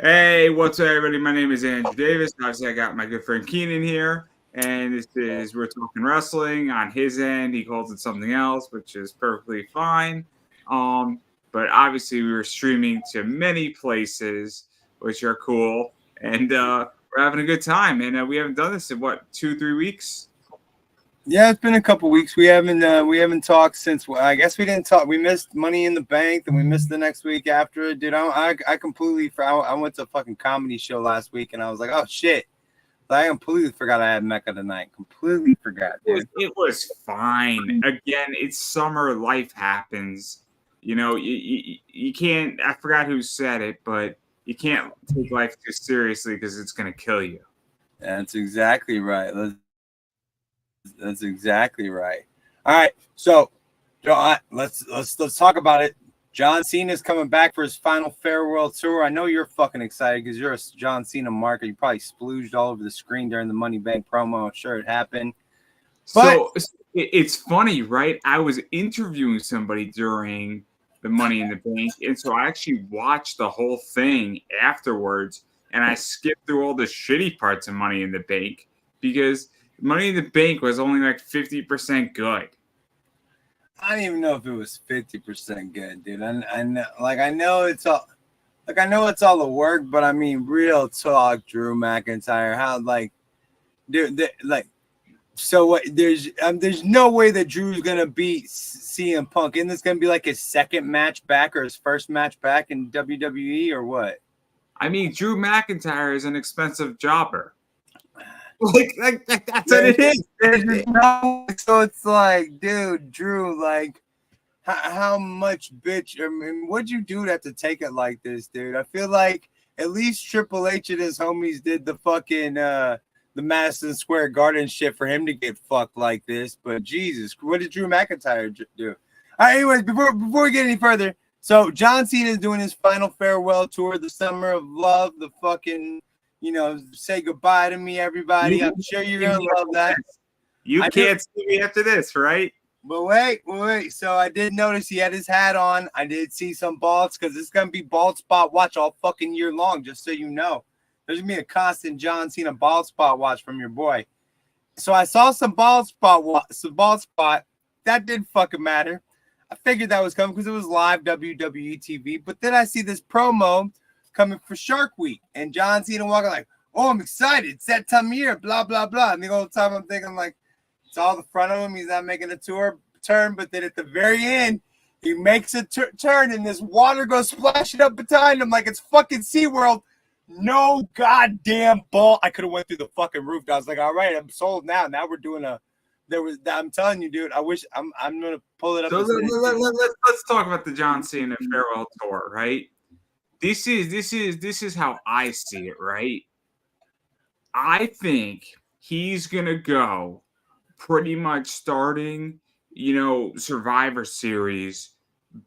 Hey, what's up, everybody? My name is Andrew Davis. Obviously, I got my good friend Keenan here, and we're talking wrestling. On his end, he calls it something else, which is perfectly fine. Um, but obviously, we were streaming to many places, which are cool, and we're having a good time. And we haven't done this in what 2, 3 weeks. Yeah, it's been a couple weeks. We haven't talked since. I guess we didn't talk. We missed Money in the Bank, and we missed the next week after it. Dude, I completely. I went to a fucking comedy show last week, and I was like, oh shit, I completely forgot I had Mecca tonight. Completely forgot, dude. It was fine. Again, it's summer. Life happens. You can't. I forgot who said it, but you can't take life too seriously because it's going to kill you. That's exactly right. That's exactly right. All right, so let's talk about it. John Cena's coming back for his final farewell tour. I know you're fucking excited because you're a John Cena marker. You probably splooged all over the screen during the Money Bank promo. I'm sure it happened. But So it's funny, right? I was interviewing somebody during the Money in the Bank, and so I actually watched the whole thing afterwards, and I skipped through all the shitty parts of Money in the Bank because Money in the Bank was only like 50% good. I don't even know if it was 50% good, dude. I know it's all. I know it's all the work, but I mean, real talk, Drew McIntyre. How dude, so what? There's no way that Drew's gonna beat CM Punk. Isn't this gonna be like his second match back or his first match back in WWE or what? I mean, Drew McIntyre is an expensive jobber. Like that's what it is. So it's like, dude, Drew, like, how much bitch? I mean, what'd you do to have to take it like this, dude? I feel like at least Triple H and his homies did the fucking the Madison Square Garden shit for him to get fucked like this. But Jesus, what did Drew McIntyre do? All right, anyways, before we get any further, so John Cena is doing his final farewell tour, the Summer of Love, the fucking, say goodbye to me, everybody. I'm sure you're gonna love that. You can't see me after this, right? But wait. So I did notice he had his hat on. I did see some balls because it's gonna be bald spot watch all fucking year long. Just so you know, there's gonna be a constant John Cena bald spot watch from your boy. So I saw some bald spot. That didn't fucking matter. I figured that was coming because it was live WWE TV. But then I see this promo coming for Shark Week, and John Cena walking like, "Oh, I'm excited! It's that time of year." Blah blah blah. And the whole time I'm thinking like, it's all the front of him. He's not making a turn, but then at the very end, he makes a turn, and this water goes splashing up behind him like it's fucking SeaWorld. No goddamn ball. I could have went through the fucking roof. I was like, all right, I'm sold now. Now we're doing I'm telling you, dude, I wish I'm gonna pull it up. So let's talk about the John Cena farewell tour, right? This is how I see it, right? I think he's gonna go pretty much starting, Survivor Series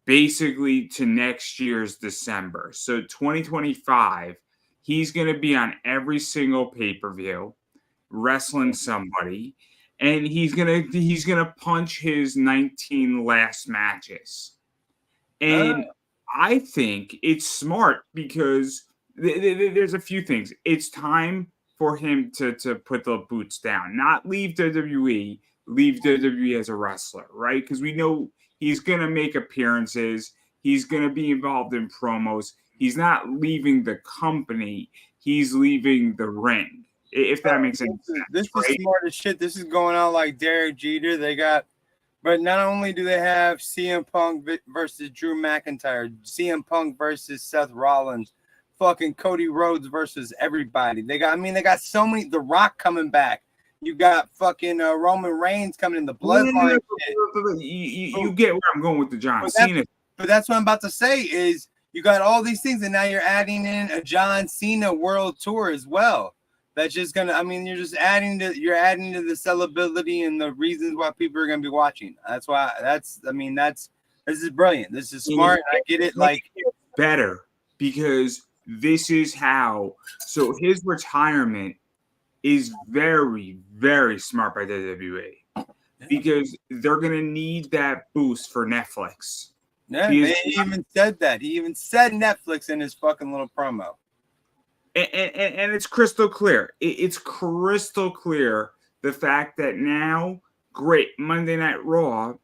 basically to next year's December. So 2025, he's going to be on every single pay-per-view wrestling somebody, and he's going to punch his 19 last matches. And I think it's smart because there's a few things. It's time for him to put the boots down, not leave WWE, leave WWE as a wrestler, right? Because we know he's going to make appearances, he's going to be involved in promos. He's not leaving the company, he's leaving the ring, if that makes any sense. This is smart as shit. This is going on like Derek Jeter. But not only do they have CM Punk versus Drew McIntyre, CM Punk versus Seth Rollins, fucking Cody Rhodes versus everybody. They got so many. The Rock coming back. You got fucking Roman Reigns coming in the bloodline. You get where I'm going with the John Cena. But that's what I'm about to say is you got all these things, and now you're adding in a John Cena World Tour as well. That's just gonna. I mean, you're adding to the sellability and the reasons why people are gonna be watching. That's why. This is brilliant. This is smart. I get it. Like better because this is how. So his retirement is very, very smart by WWE because they're gonna need that boost for Netflix. Yeah, he even said that. He even said Netflix in his fucking little promo. And it's crystal clear. It's crystal clear the fact that now, great Monday Night Raw.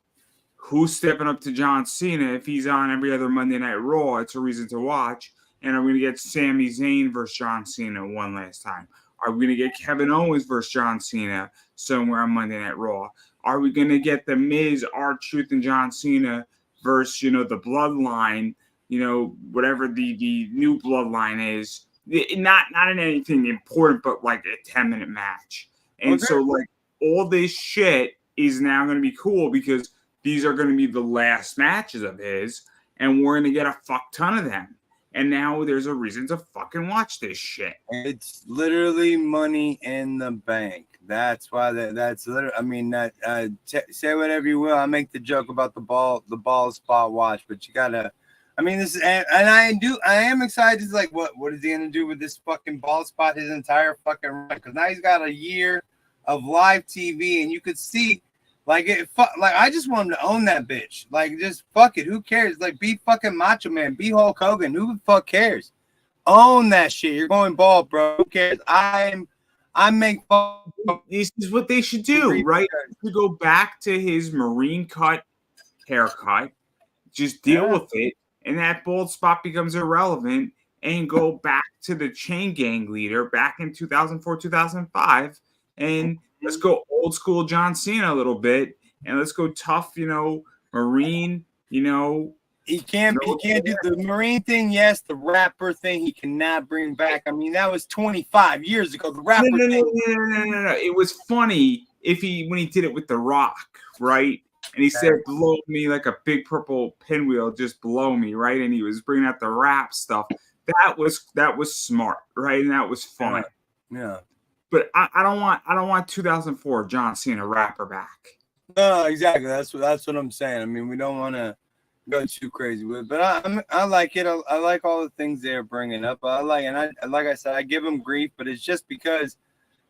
Who's stepping up to John Cena if he's on every other Monday Night Raw? It's a reason to watch. And are we going to get Sami Zayn versus John Cena one last time? Are we going to get Kevin Owens versus John Cena somewhere on Monday Night Raw? Are we going to get The Miz, R-Truth, and John Cena versus, the Bloodline, whatever the new Bloodline is? Not in anything important, but like a 10-minute match. And so, like, all this shit is now going to be cool because these are going to be the last matches of his, and we're going to get a fuck ton of them. And now there's a reason to fucking watch this shit. It's literally money in the bank. That's why that's literally. I mean, say whatever you will. I make the joke about the ball spot watch, but you gotta. I mean, this is, and I am excited. It's like, what is he gonna do with this fucking ball spot his entire fucking run? Because now he's got a year of live TV, and you could see. Like I just want him to own that bitch. Like, just fuck it. Who cares? Like, be fucking Macho Man. Be Hulk Hogan. Who the fuck cares? Own that shit. You're going bald, bro. Who cares? I make fun. This is what they should do, right? To go back to his marine cut haircut, just deal with it, and that bald spot becomes irrelevant, and go back to the chain gang leader back in 2004, 2005, and let's go old school John Cena a little bit, and let's go tough, Marine, He can't do the Marine thing. Yes, the rapper thing he cannot bring back. I mean, that was 25 years ago. The rapper thing. No. It was funny when he did it with The Rock, right? And he said, "Blow me like a big purple pinwheel, just blow me," right? And he was bringing out the rap stuff. That was smart, right? And that was fun. Yeah. But I don't want 2004 John Cena rapper back. No, exactly. That's what I'm saying. I mean, we don't want to go too crazy with it, but I like it. I like all the things they're bringing up. Like I said, I give them grief, but it's just because,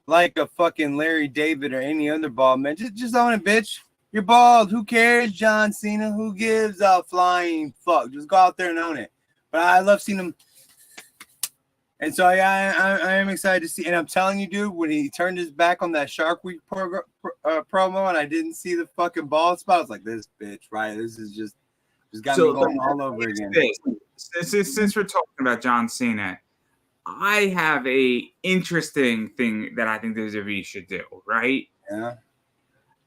like a fucking Larry David or any other bald man, just own it, bitch. You're bald. Who cares, John Cena? Who gives a flying fuck? Just go out there and own it. But I love seeing him. And so I am excited to see. And I'm telling you, dude, when he turned his back on that Shark Week promo and I didn't see the fucking bald spot, I was like, this bitch, right? This is just got me going all over again. Since we're talking about John Cena, I have a interesting thing that I think WWE should do, right? Yeah.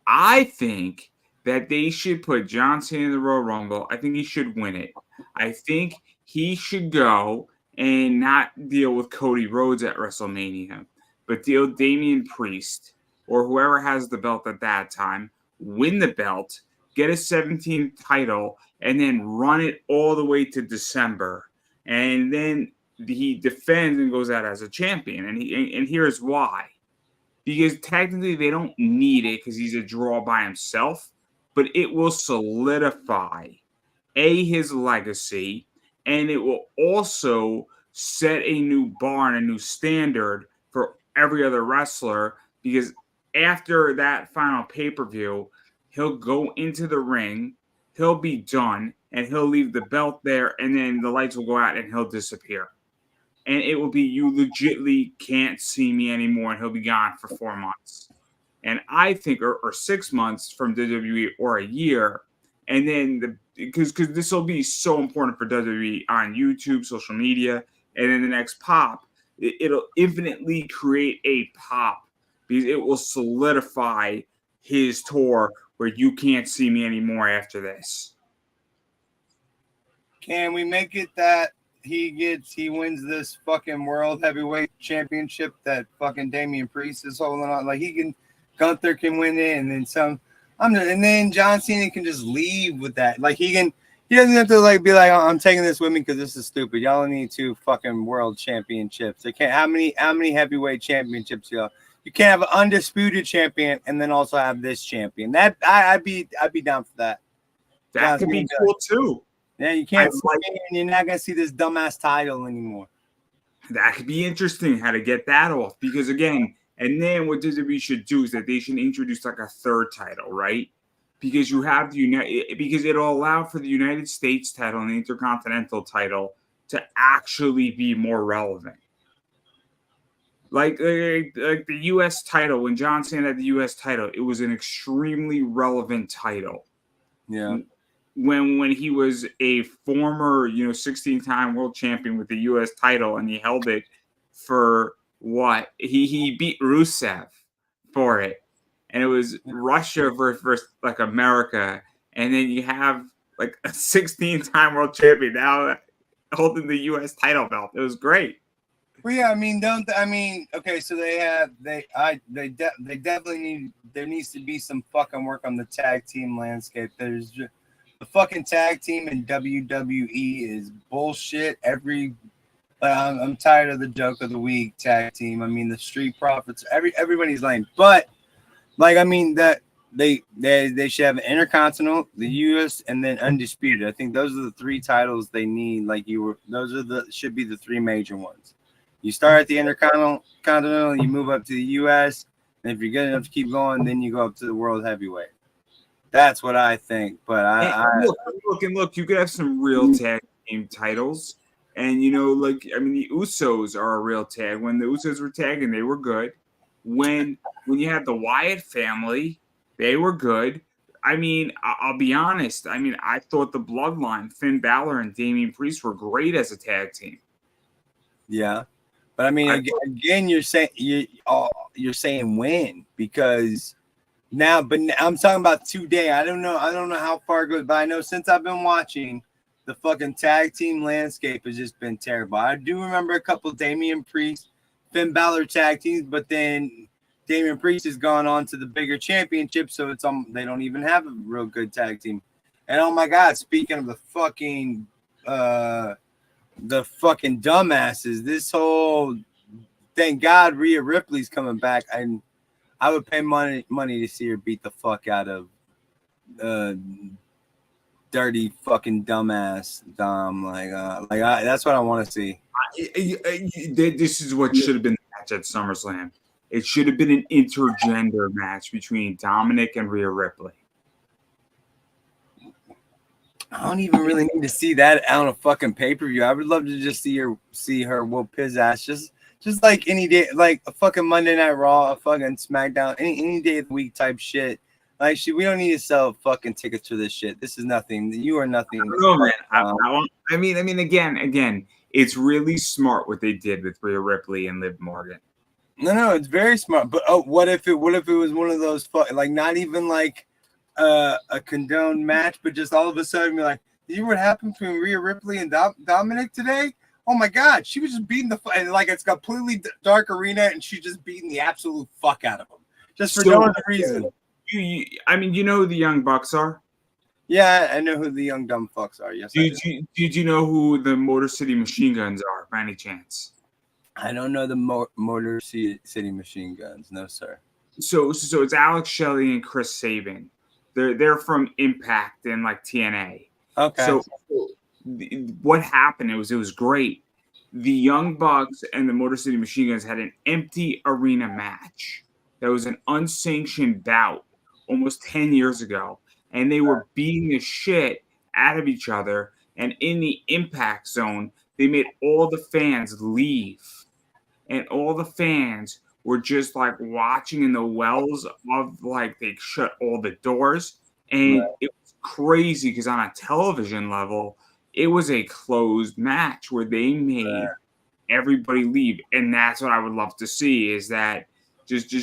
I think that they should put John Cena in the Royal Rumble. I think he should win it. I think he should go and not deal with Cody Rhodes at WrestleMania, but deal with Damian Priest or whoever has the belt at that time, win the belt, get a 17th title, and then run it all the way to December. And then he defends and goes out as a champion. And here's why. Because technically they don't need it because he's a draw by himself, but it will solidify, his legacy, and it will also set a new bar and a new standard for every other wrestler, because after that final pay-per-view, he'll go into the ring, he'll be done, and he'll leave the belt there, and then the lights will go out and he'll disappear. And it will be, you legitly can't see me anymore, and he'll be gone for 4 months. And I think, or 6 months from WWE, or a year. And then, because this will be so important for WWE on YouTube, social media, and then the next pop, it'll infinitely create a pop, because it will solidify his tour where you can't see me anymore after this. Can we make it that he wins this fucking world heavyweight championship that fucking Damian Priest is holding on? Like, Gunther can win it, and then some. And then John Cena can just leave with that. Like, he doesn't have to like be like, I'm taking this with me because this is stupid. Y'all need 2 fucking world championships. They can't. How many heavyweight championships y'all? You can't have an undisputed champion and then also have this champion. That I'd be down for that. That could be cool too. Yeah, you can't see it, and you're not gonna see this dumbass title anymore. That could be interesting how to get that off, because again, and then what WWE should do is that they should introduce like a third title, right? Because you have because it'll allow for the United States title and the Intercontinental title to actually be more relevant. Like the U.S. title, when John Cena had the U.S. title, it was an extremely relevant title. Yeah. When he was a former 16-time world champion with the U.S. title, and he held it for what he beat Rusev for it, and it was Russia versus like America, and then you have like a 16-time world champion now holding the U.S. title belt. It was great. Well, yeah, okay, so they definitely need, there needs to be some fucking work on the tag team landscape. There's just, the fucking tag team in WWE is bullshit. I'm tired of the joke of the week tag team. I mean, the Street Profits, everybody's lame, but that they should have an Intercontinental, the US, and then Undisputed. I think those are the three titles they need. Should be the three major ones. You start at the Intercontinental, you move up to the U.S., and if you're good enough to keep going, then you go up to the World Heavyweight. That's what I think. But look, you could have some real tag team titles, and the Usos are a real tag. When the Usos were tagging, they were good. When you had the Wyatt family, they were good. I mean, I'll be honest. I mean, I thought the Bloodline, Finn Balor and Damian Priest, were great as a tag team. Yeah. But I mean, again, you're saying when, because now, but I'm talking about today. I don't know how far it goes, but I know since I've been watching, the fucking tag team landscape has just been terrible. I do remember a couple Damian Priest, Finn Balor tag teams, but then Damian Priest has gone on to the bigger championship, so they don't even have a real good tag team. And oh my God, speaking of the fucking dumbasses, this whole, thank God Rhea Ripley's coming back, and I would pay money to see her beat the fuck out of dirty fucking dumbass Dom. That's what I want to see. This is what should have been the match at SummerSlam. It should have been an intergender match between Dominic and Rhea Ripley. I don't even really need to see that on a fucking pay-per-view. I would love to just see her whoop his ass, just like any day, like a fucking Monday Night Raw, a fucking SmackDown, any day of the week type shit. Like, we don't need to sell fucking tickets for this shit. This is nothing. You are nothing. No, man. I mean, again, it's really smart what they did with Rhea Ripley and Liv Morgan. No, it's very smart. But what if it was one of those not even like a condoned match, but just all of a sudden be like, you know what happened between Rhea Ripley and Dominic today? Oh my God, she was just beating it's a completely dark arena, and she's just beating the absolute fuck out of him, just for no other reason. You know who the Young Bucks are? Yeah, I know who the young dumb fucks are. Yes, Did you know who the Motor City Machine Guns are, by any chance? I don't know the Motor City Machine Guns. No, sir. So it's Alex Shelley and Chris Sabin. They're from Impact and like TNA. Okay. So what happened? It was great. The Young Bucks and the Motor City Machine Guns had an empty arena match. That was an unsanctioned bout almost 10 years ago, and they were beating the shit out of each other. And in the Impact Zone, they made all the fans leave, and all the fans were just like watching in the wells of like they shut all the doors, and it was crazy because on a television level, it was a closed match where they made everybody leave, and that's what I would love to see. Is that just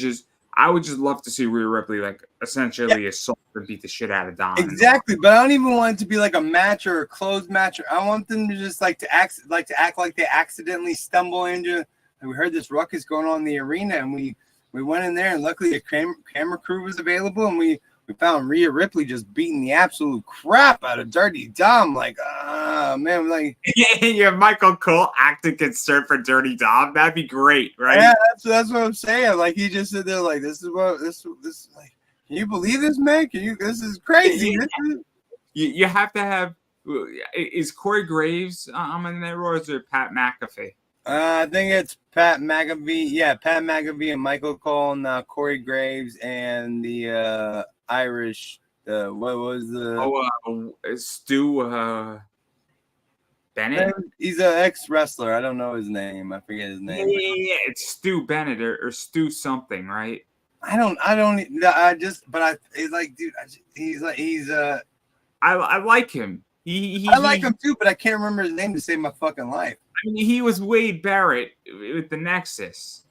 I would just love to see Rhea Ripley like essentially assault and beat the shit out of Dom. Exactly, but I don't even want it to be like a match or a closed match. I want them to just like to act like they accidentally stumble into. And we heard this ruckus going on in the arena, and we went in there, and luckily a camera crew was available, and we found Rhea Ripley just beating the absolute crap out of Dirty Dom. Like, man, like yeah, Michael Cole acting concerned for Dirty Dom. That'd be great, right? Yeah, that's what I'm saying. Like, he just said there, like, this like, can you believe this, man? This is crazy. You have to have. Is Corey Graves on that, or is it Pat McAfee? I think it's Pat McAfee. Yeah, Pat McAfee and Michael Cole and Corey Graves and the Irish. What was the? Stu Bennett? He's an ex-wrestler. I don't know his name. I forget his name. Yeah. It's Stu Bennett or Stu something, right? It's like, dude, I like him. I like him too, but I can't remember his name to save my fucking life. I mean, he was Wade Barrett with the Nexus.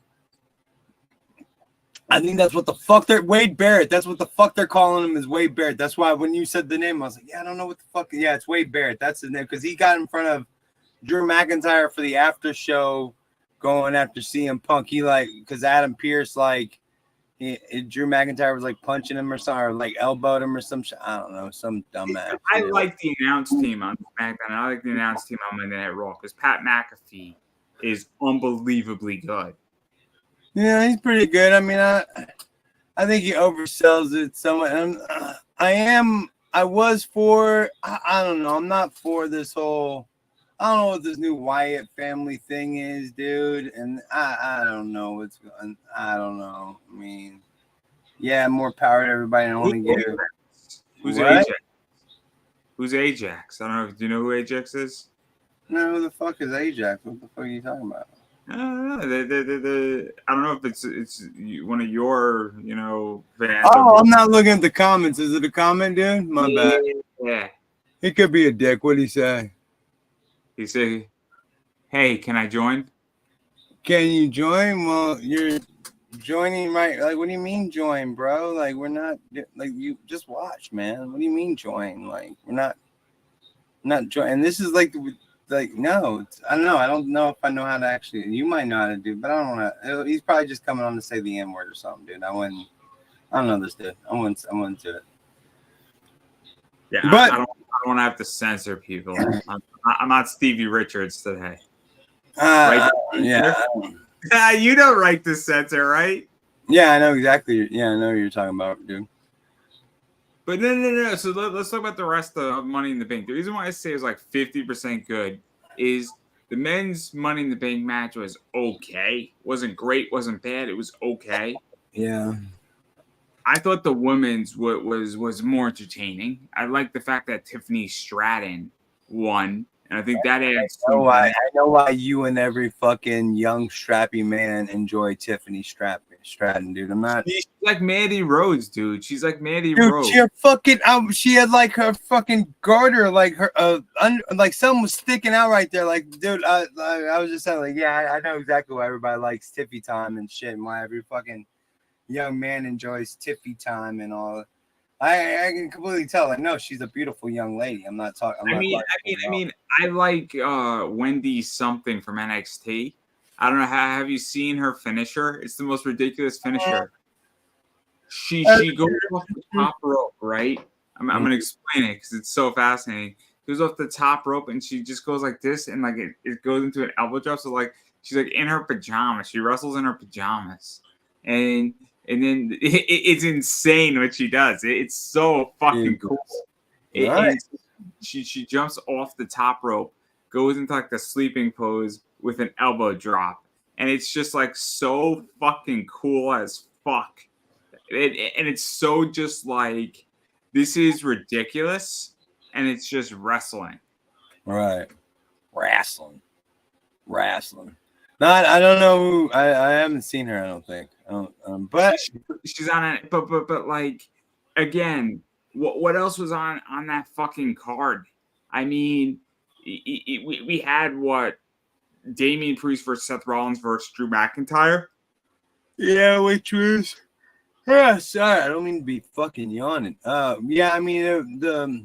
I think that's what the fuck they're Wade Barrett. That's what the fuck they're calling him is Wade Barrett. That's why when you said the name, I was like, yeah, I don't know what the fuck. Yeah, it's Wade Barrett. That's his name because he got in front of Drew McIntyre for the after show, going after CM Punk. He because Adam Pearce Drew McIntyre was punching him or something, or elbowed him or some shit. I don't know, some dumbass. I like the announce team on SmackDown. I like the announce team on Monday Night Raw because Pat McAfee is unbelievably good. Yeah, he's pretty good. I mean, I think he oversells it somewhat. I was for. I don't know. I'm not for this whole. I don't know what this new Wyatt family thing is, dude. And I don't know what's going. I don't know. I mean, yeah, more power to everybody. I want to get it. Who's Ajax? Who's Ajax? I don't know. Do you know who Ajax is? No, who the fuck is Ajax? What the fuck are you talking about? I don't know if it's one of your fans. Oh, I'm not looking at the comments. Is it a comment, dude? My bad. Yeah. He could be a dick. What'd he say? He said, "Hey, can I join?" Can you join? Well, you're joining, right? What do you mean join, bro? We're not you just watch, man. What do you mean join? We're not join. This is no. I don't know. I don't know if I know how to actually. You might know how to do, but I don't want to. He's probably just coming on to say the N word or something, dude. I don't know this dude. I wouldn't do it. Yeah, but I don't want to have to censor people. I'm not Stevie Richards today. Right? Yeah. You don't right to censor, right? Yeah, I know exactly. Yeah, I know what you're talking about, dude. But no. So let's talk about the rest of Money in the Bank. The reason why I say it was 50% good is the men's Money in the Bank match was okay. Wasn't great, wasn't bad. It was okay. Yeah. I thought the women's was more entertaining. I like the fact that Tiffany Stratton won, and I think that adds. I know why you and every fucking young strappy man enjoy Tiffany Stratton, dude. I'm not. She's like Mandy Rhodes, dude. She's like Mandy Rhodes. She had her fucking garter, her something was sticking out right there. Dude, I was just saying, yeah, I know exactly why everybody likes Tiffy time and shit, and why every fucking young man enjoys Tiffy time and all. I can completely tell. No, she's a beautiful young lady. I'm not talking. I like Wendy something from NXT. I don't know. Have you seen her finisher? It's the most ridiculous finisher. She goes off the top rope, right? I'm gonna explain it because it's so fascinating. Goes off the top rope and she just goes like this, and it goes into an elbow drop. So she's in her pajamas. She wrestles in her pajamas, and then it's insane what she does. It's so fucking cool. She jumps off the top rope, goes into the sleeping pose with an elbow drop, and it's just so fucking cool as fuck. And it's so just this is ridiculous, and it's just wrestling. Right, wrestling. No, I don't know who. I haven't seen her. I don't think. But she's on it. But again, what else was on that fucking card? I mean, we had Damian Priest versus Seth Rollins versus Drew McIntyre. Yeah, which was. Yeah, sorry, I don't mean to be fucking yawning. Yeah, I mean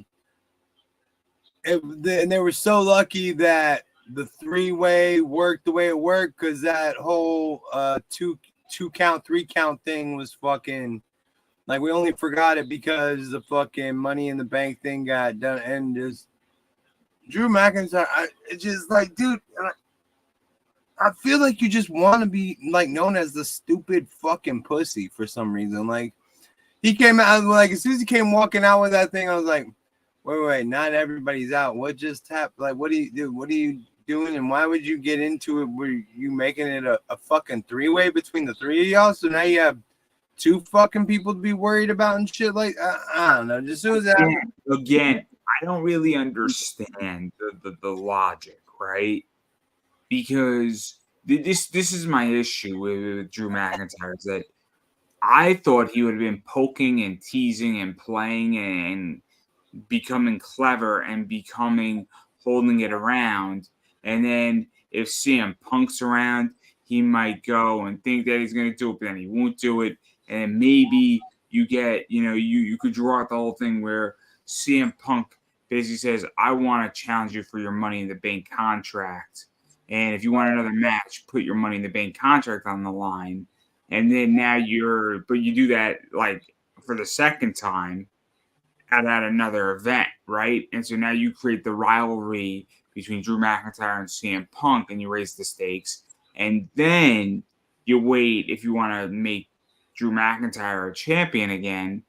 they were so lucky that the three-way worked the way it worked because that whole two count, 3 count thing was fucking we only forgot it because the fucking Money in the Bank thing got done and just Drew McIntyre. It's just dude, I feel like you just want to be known as the stupid fucking pussy for some reason. He came out as soon as he came walking out with that thing, I was like, wait, not everybody's out. What just happened? What do you do? What are you doing? And why would you get into it? Were you making it a fucking 3-way between the 3 of y'all? So now you have 2 fucking people to be worried about and shit. I don't know. Just as soon as that again, I don't really understand the logic, right? Because this is my issue with Drew McIntyre is that I thought he would have been poking and teasing and playing and becoming clever and becoming holding it around. And then if CM Punk's around, he might go and think that he's going to do it, but then he won't do it. And maybe you get, you could draw out the whole thing where CM Punk basically says, I want to challenge you for your Money in the Bank contract. And if you want another match, put your Money in the Bank contract on the line. And then now but you do that like for the second time at another event, right? And so now you create the rivalry between Drew McIntyre and CM Punk and you raise the stakes. And then you wait if you want to make Drew McIntyre a champion again,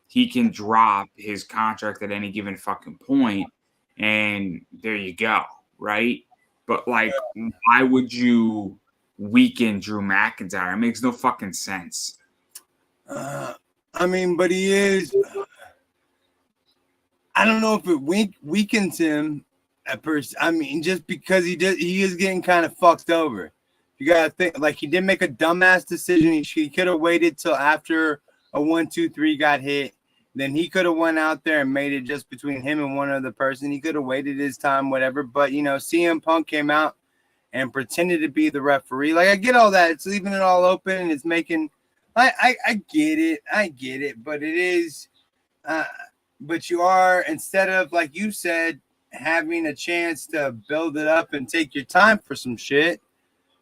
he can drop his contract at any given fucking point, and there you go, right? But like, why would you weaken Drew McIntyre? It makes no fucking sense. I mean, but he is. I don't know if it weakens him at first. I mean, just because he is getting kind of fucked over. You gotta think, like, he did make a dumbass decision. He could have waited till after a 1, 2, 3 got hit. Then he could have went out there and made it just between him and one other person. He could have waited his time, whatever. But CM Punk came out and pretended to be the referee. Like, I get all that. It's leaving it all open and it's making. I get it. But it is. But you are, instead of, like you said, having a chance to build it up and take your time for some shit,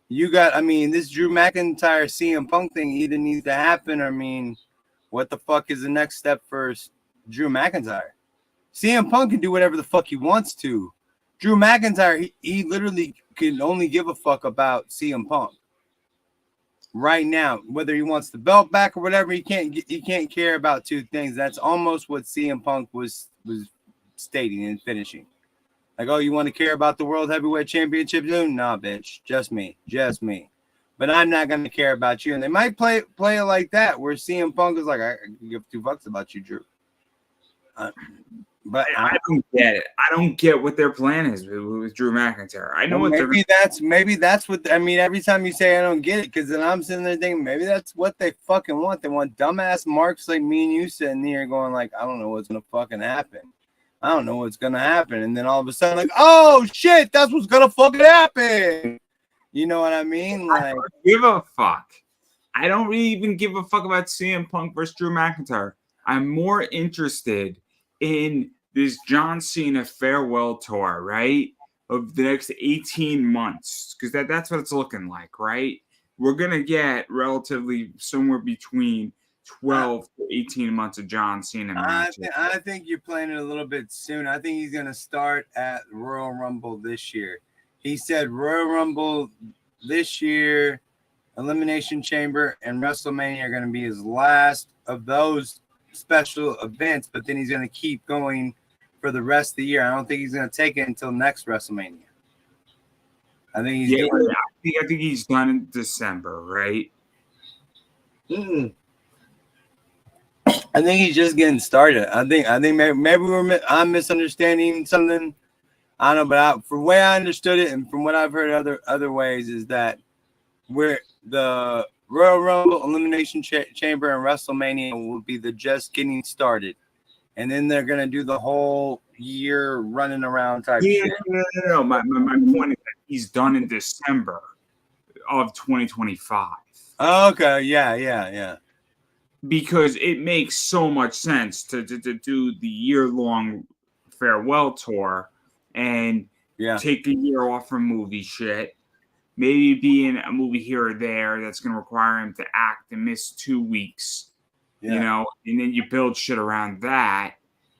this Drew McIntyre CM Punk thing either needs to happen, or, what the fuck is the next step for Drew McIntyre? CM Punk can do whatever the fuck he wants to. Drew McIntyre, he literally can only give a fuck about CM Punk right now. Whether he wants the belt back or whatever, he can't care about two things. That's almost what CM Punk was stating and finishing. Like, oh, you want to care about the World Heavyweight Championship soon? Nah, bitch. Just me. But I'm not going to care about you. And they might play it like that, where CM Punk is like, I can give 2 fucks about you, Drew. But I don't get it. I don't get what their plan is with Drew McIntyre. I know maybe that's what every time you say I don't get it, because then I'm sitting there thinking maybe that's what they fucking want. They want dumbass marks like me and you sitting here going like, I don't know what's gonna fucking happen. I don't know what's gonna happen, and then all of a sudden like, oh shit, that's what's gonna fucking happen. You know what I mean? Like, I don't give a fuck. I don't really even give a fuck about CM Punk versus Drew McIntyre. I'm more interested in this John Cena farewell tour, right? Of the next 18 months. Because that's what it's looking like, right? We're going to get relatively somewhere between 12 to 18 months of John Cena matches. I think you're playing it a little bit soon. I think he's going to start at Royal Rumble this year. He said Royal Rumble this year, Elimination Chamber, and WrestleMania are going to be his last of those special events, but then he's going to keep going for the rest of the year. I don't think he's going to take it until next WrestleMania. I think he's I think he's done in December, right? I think he's just getting started. I think maybe I'm misunderstanding something. I don't know, but from the way I understood it and from what I've heard other ways is that where the Royal Rumble, Elimination Chamber, and WrestleMania will be the just getting started. And then they're going to do the whole year running around type shit. No. My point is that he's done in December of 2025. Okay, yeah. Because it makes so much sense to do the year-long farewell tour and take a year off from movie shit. Maybe be in a movie here or there that's going to require him to act and miss 2 weeks, and then you build shit around that.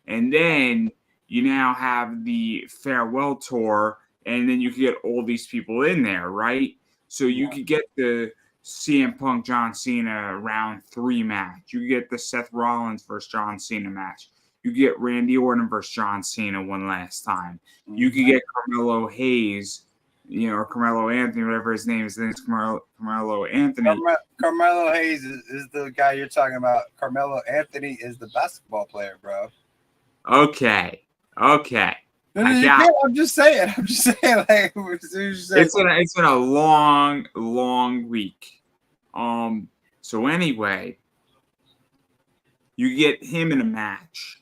And then you now have the farewell tour, and then you can get all these people in there, right? So you could get the CM Punk, John Cena round 3 match. You could get the Seth Rollins versus John Cena match. You could get Randy Orton versus John Cena one last time. You could get Carmelo Hayes, or Carmelo Anthony, whatever his name is. Then it's Carmelo Anthony. Carmelo Hayes is the guy you're talking about. Carmelo Anthony is the basketball player, bro. Okay. Okay. No, I you got can't. I'm just saying. I'm just saying. Like, it's been a long week. So anyway, you get him in a match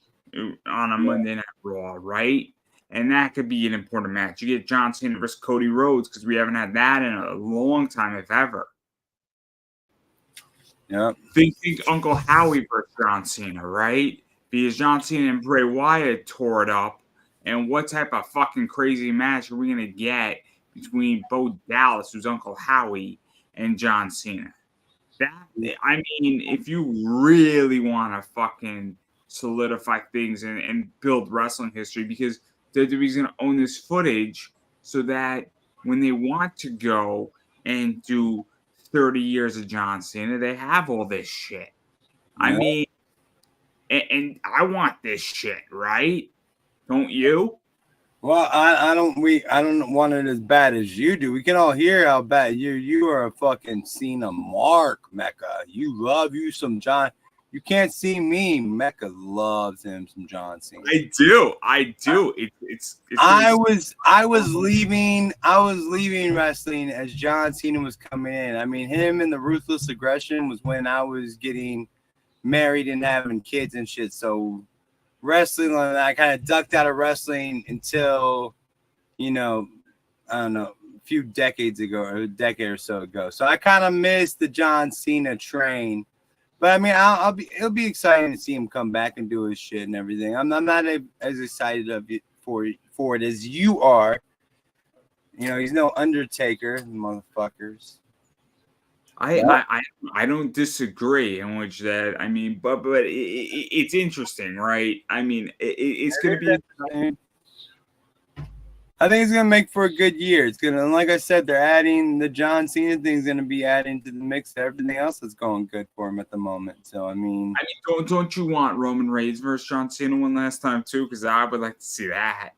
on a Monday Night Raw, right? And that could be an important match. You get John Cena versus Cody Rhodes because we haven't had that in a long time, if ever. Yeah. Think Uncle Howie versus John Cena, right? Because John Cena and Bray Wyatt tore it up. And what type of fucking crazy match are we gonna get between Bo Dallas, who's Uncle Howie, and John Cena? That I mean, if you really want to fucking solidify things and build wrestling history, because WWE's gonna own this footage so that when they want to go and do 30 years of John Cena, they have all this shit. I Yeah. mean, and I want this shit, right? Don't you? Well, I don't want it as bad as you do. We can all hear how bad you are a fucking Cena mark, Mecca. You love you some John. You can't see me. Mecca loves him some John Cena. I do. It's I was leaving wrestling as John Cena was coming in. I mean, him and the Ruthless Aggression was when I was getting married and having kids and shit. So wrestling, I kind of ducked out of wrestling until, I don't know, a few decades ago, or a decade or so ago. So I kind of missed the John Cena train. But I mean, it'll be exciting to see him come back and do his shit and everything. I'm not as excited for it as you are. He's no Undertaker, motherfuckers. I don't disagree in which that I mean, but it's interesting, right? I mean, it's going to be interesting. I think it's gonna make for a good year. It's gonna, like I said, they're adding the John Cena thing's gonna be adding to the mix to everything else that's going good for him at the moment. So I mean, don't you want Roman Reigns versus John Cena one last time too? Because I would like to see that.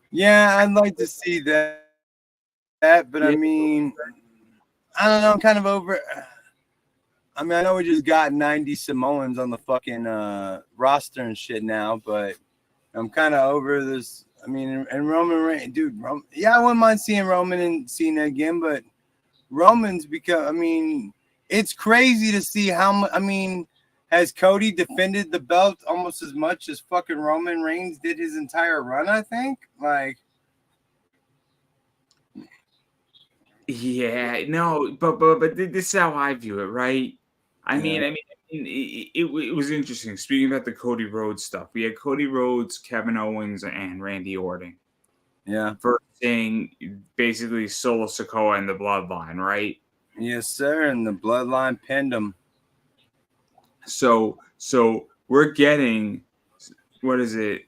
Yeah, I'd like to see that. But I mean, I don't know. I'm kind of over. I mean, I know we just got 90 Samoans on the fucking roster and shit now, but I'm kind of over this. I mean, and Roman Reigns, dude. I wouldn't mind seeing Roman and Cena again, but Roman's because I mean, it's crazy to see how much. I mean, has Cody defended the belt almost as much as fucking Roman Reigns did his entire run? I think, like. Yeah, no, but this is how I view it, right? I mean, it was interesting. Speaking about the Cody Rhodes stuff, we had Cody Rhodes, Kevin Owens, and Randy Orton. Yeah. Versus basically Solo Sikoa and the Bloodline, right? Yes, sir. And the Bloodline pinned him. So we're getting, what is it?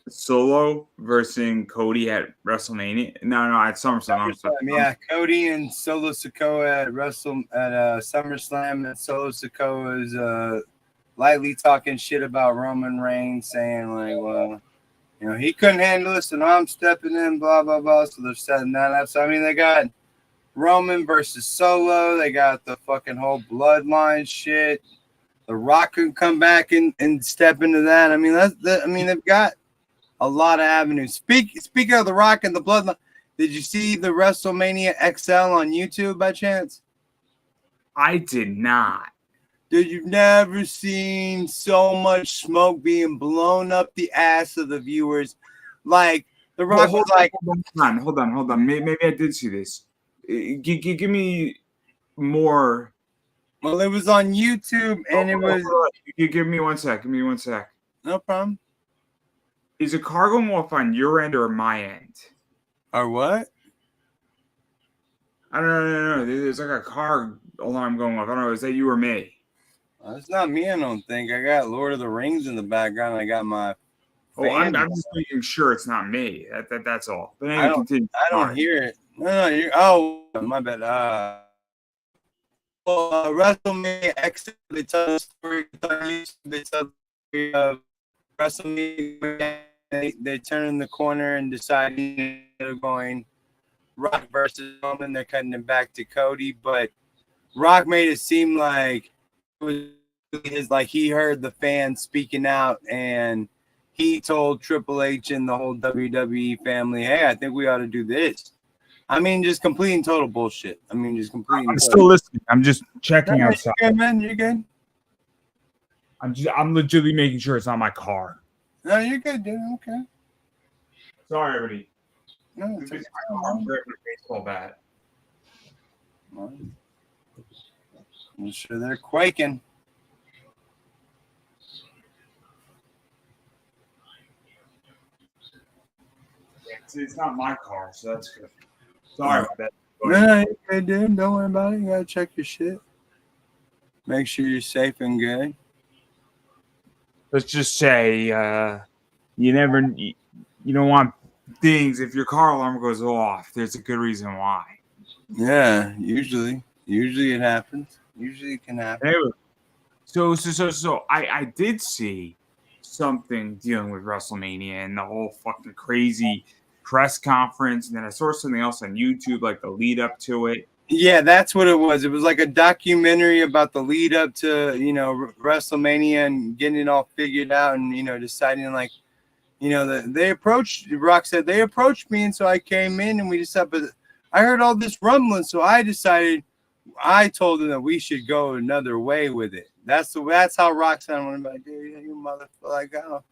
Solo versus Cody at WrestleMania? No, at SummerSlam. Yeah, Cody and Solo Sikoa at SummerSlam. And Solo Sikoa is lightly talking shit about Roman Reigns, saying like, well, he couldn't handle this, and I'm stepping in, blah blah blah. So they're setting that up. So I mean, they got Roman versus Solo. They got the fucking whole Bloodline shit. The Rock could come back and step into that. I mean, they've got a lot of avenues. Speaking of The Rock and the Bloodline, did you see the WrestleMania XL on YouTube by chance? I did not. Dude, you've never seen so much smoke being blown up the ass of the viewers. Like, The Rock was like... Hold on. Maybe I did see this. Give me more... Well, it was on YouTube, and it was... You give me one sec. No problem. Is a car going off on your end or my end? Or what? I don't know. There's like a car alarm going off. I don't know. Is that you or me? It's not me, I don't think. I got Lord of the Rings in the background. I got my... I'm just making sure it's not me. That's all. But anyway, continue. I don't hear it. No, my bad. WrestleMania X, they tell the story. They tell the story of WrestleMania. They turn the corner and decide they're going Rock versus Roman. They're cutting it back to Cody, but Rock made it seem like it was like he heard the fans speaking out and he told Triple H and the whole WWE family, hey, I think we ought to do this. I mean, just complete and total bullshit. I mean, just complete. I'm still listening. I'm just checking No, outside. you're good, man. You're good. I'm legitimately making sure it's not my car. No, you're good, dude. Okay. Sorry, everybody. No, This is my car. I'm grabbing a baseball bat. I'm sure they're quaking. It's not my car, so that's good. Sorry about that. No, you're good, dude. Don't worry about it. You gotta check your shit. Make sure you're safe and good. Let's just say you don't want things. If your car alarm goes off, there's a good reason why. Yeah, usually it happens. Usually it can happen. Anyway, so I did see something dealing with WrestleMania and the whole fucking crazy press conference, and then I saw something else on YouTube, like the lead up to it. Yeah, that's what it was. It was like a documentary about the lead up to, WrestleMania and getting it all figured out and, deciding like, they approached, Rock said, they approached me. And so I came in and we decided, but I heard all this rumbling. So I told them that we should go another way with it. That's how Rock sounded when I'm like, dude, you motherfucker, like, oh,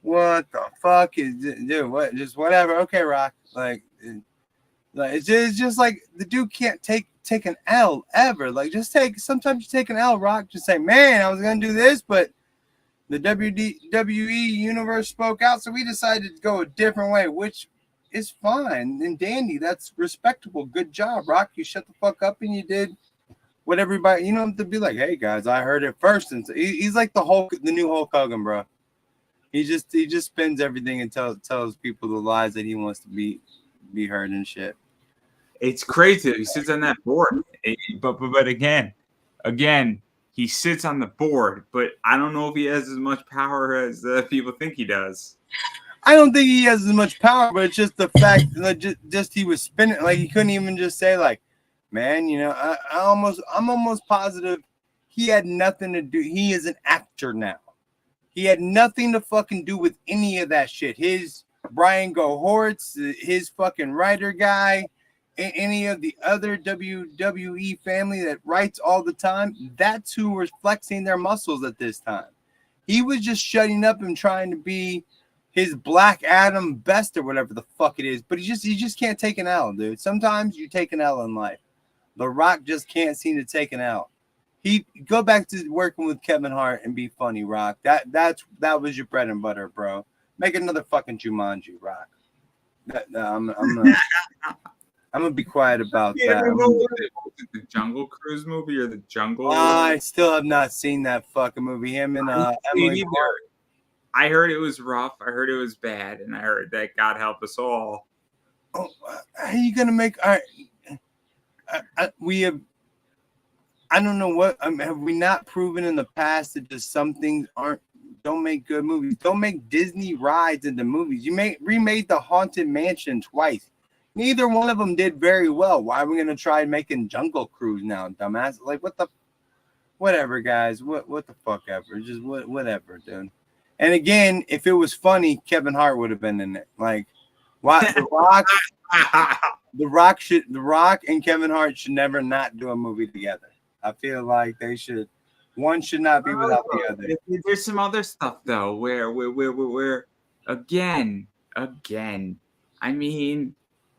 what the fuck is this? Dude, what, just whatever. Okay, Rock. Like it's just like the dude can't take an L ever. Like sometimes you take an L, Rock. Just say, man, I was gonna do this, but the WWE universe spoke out, so we decided to go a different way, which is fine and dandy. That's respectable. Good job, Rock. You shut the fuck up and you did what everybody. You don't have to be like, hey guys, I heard it first. And so he's like the new Hulk Hogan, bro. He just spins everything and tells people the lies that he wants to be heard and shit. It's crazy. He sits on that board, but again, he sits on the board. But I don't know if he has as much power as people think he does. I don't think he has as much power, but it's just the fact that just he was spinning, like he couldn't even just say like, man, I'm almost positive he had nothing to do. He is an actor now. He had nothing to fucking do with any of that shit. His Brian Gohortz, his fucking writer guy, any of the other WWE family that writes all the time, that's who was flexing their muscles at this time. He was just shutting up and trying to be his Black Adam best or whatever the fuck it is. But he just can't take an L, dude. Sometimes you take an L in life. The Rock just can't seem to take an L. He go back to working with Kevin Hart and be funny, Rock. That was your bread and butter, bro. Make another fucking Jumanji, Rock. I'm gonna be quiet about that. Was it the Jungle Cruise movie or the Jungle? I still have not seen that fucking movie. Him and Emily. I heard it was rough. I heard it was bad, and I heard that God help us all. Oh, how are you gonna make? We have. I don't know what have we not proven in the past that just some things don't make good movies. Don't make Disney rides into movies. You remade the Haunted Mansion twice. Neither one of them did very well. Why are we gonna try making Jungle Cruise now, dumbass? Like whatever, guys. What the fuck ever. Just whatever, dude. And again, if it was funny, Kevin Hart would have been in it. Like, why The Rock and Kevin Hart should never not do a movie together. I feel like they should. One should not be without the other. There's some other stuff though, where again. I mean,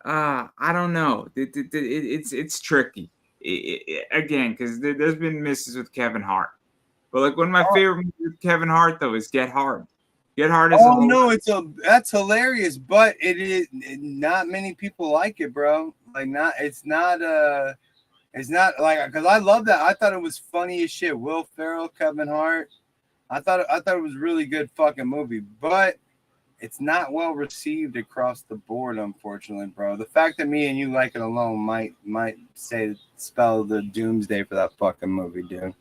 I don't know. It's tricky. Again, because there's been misses with Kevin Hart. But like one of my favorite movies with Kevin Hart though is Get Hard. Get Hard is that's hilarious, but it is not many people like it, bro. Like it's not like, because I love that. I thought it was funny as shit. Will Ferrell, Kevin Hart. I thought it was really good fucking movie, but it's not well received across the board, unfortunately, bro. The fact that me and you like it alone might spell the doomsday for that fucking movie, dude.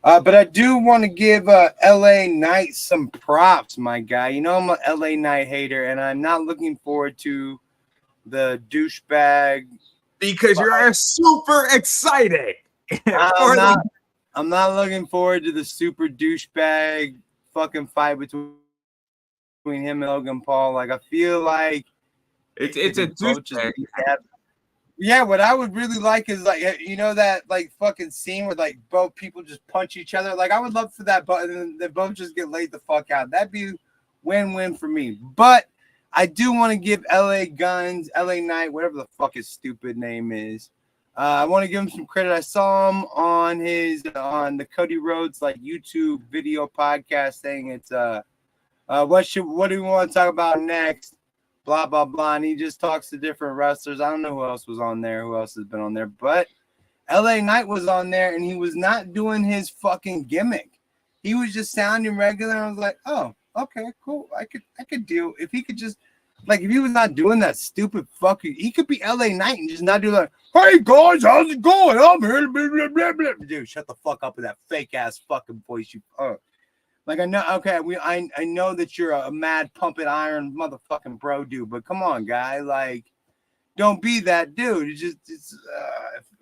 But I do want to give LA Knight some props, my guy. You know I'm an LA Knight hater, and I'm not looking forward to the douchebag. Because you're super excited. I'm not looking forward to the super douchebag fucking fight between between him and Logan Paul. Like I feel like it's a both just douchebag. yeah, what I would really like is like that like fucking scene where like both people just punch each other. Like I would love for that, but they both just get laid the fuck out. That'd be win-win for me. But I do want to give LA Guns, LA Knight, whatever the fuck his stupid name is. I want to give him some credit. I saw him on the Cody Rhodes like YouTube video podcast saying it's what do we want to talk about next? Blah blah blah. And he just talks to different wrestlers. I don't know who else was on there, who else has been on there, but LA Knight was on there and he was not doing his fucking gimmick. He was just sounding regular. I was like, oh, okay, cool. I could deal if he could just like if he was not doing that stupid fucking he could be LA Knight and just not do like, hey guys, how's it going? I'm here. Blah, blah, blah, blah. Dude, shut the fuck up with that fake ass fucking voice you like I know, okay, I know that you're a mad pumping iron motherfucking bro, dude, but come on, guy, like, don't be that dude.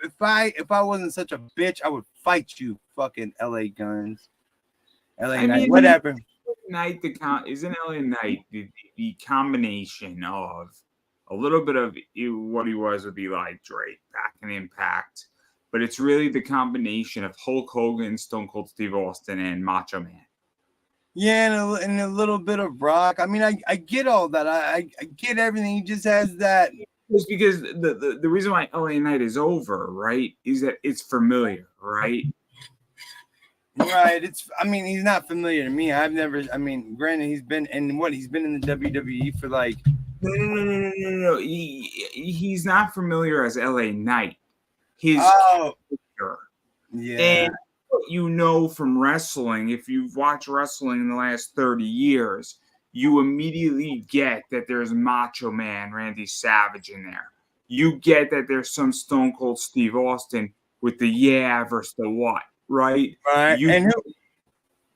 If I wasn't such a bitch, I would fight you, fucking LA Guns, LA Knight, whatever. Knight isn't LA Knight the combination of a little bit of what he was with Eli Drake back in Impact, but it's really the combination of Hulk Hogan, Stone Cold Steve Austin, and Macho Man. Yeah, and a little bit of Rock. I mean, I get all that. I get everything. He just has that. It's because the reason why LA Knight is over, right, is that it's familiar, right? Right. I mean, he's not familiar to me. Granted, he's been in the WWE for like. No. He's not familiar as LA Knight. His character. Yeah. And you know from wrestling, if you've watched wrestling in the last 30 years, you immediately get that there's Macho Man Randy Savage in there. You get that there's some Stone Cold Steve Austin with the yeah versus the what, right? Right.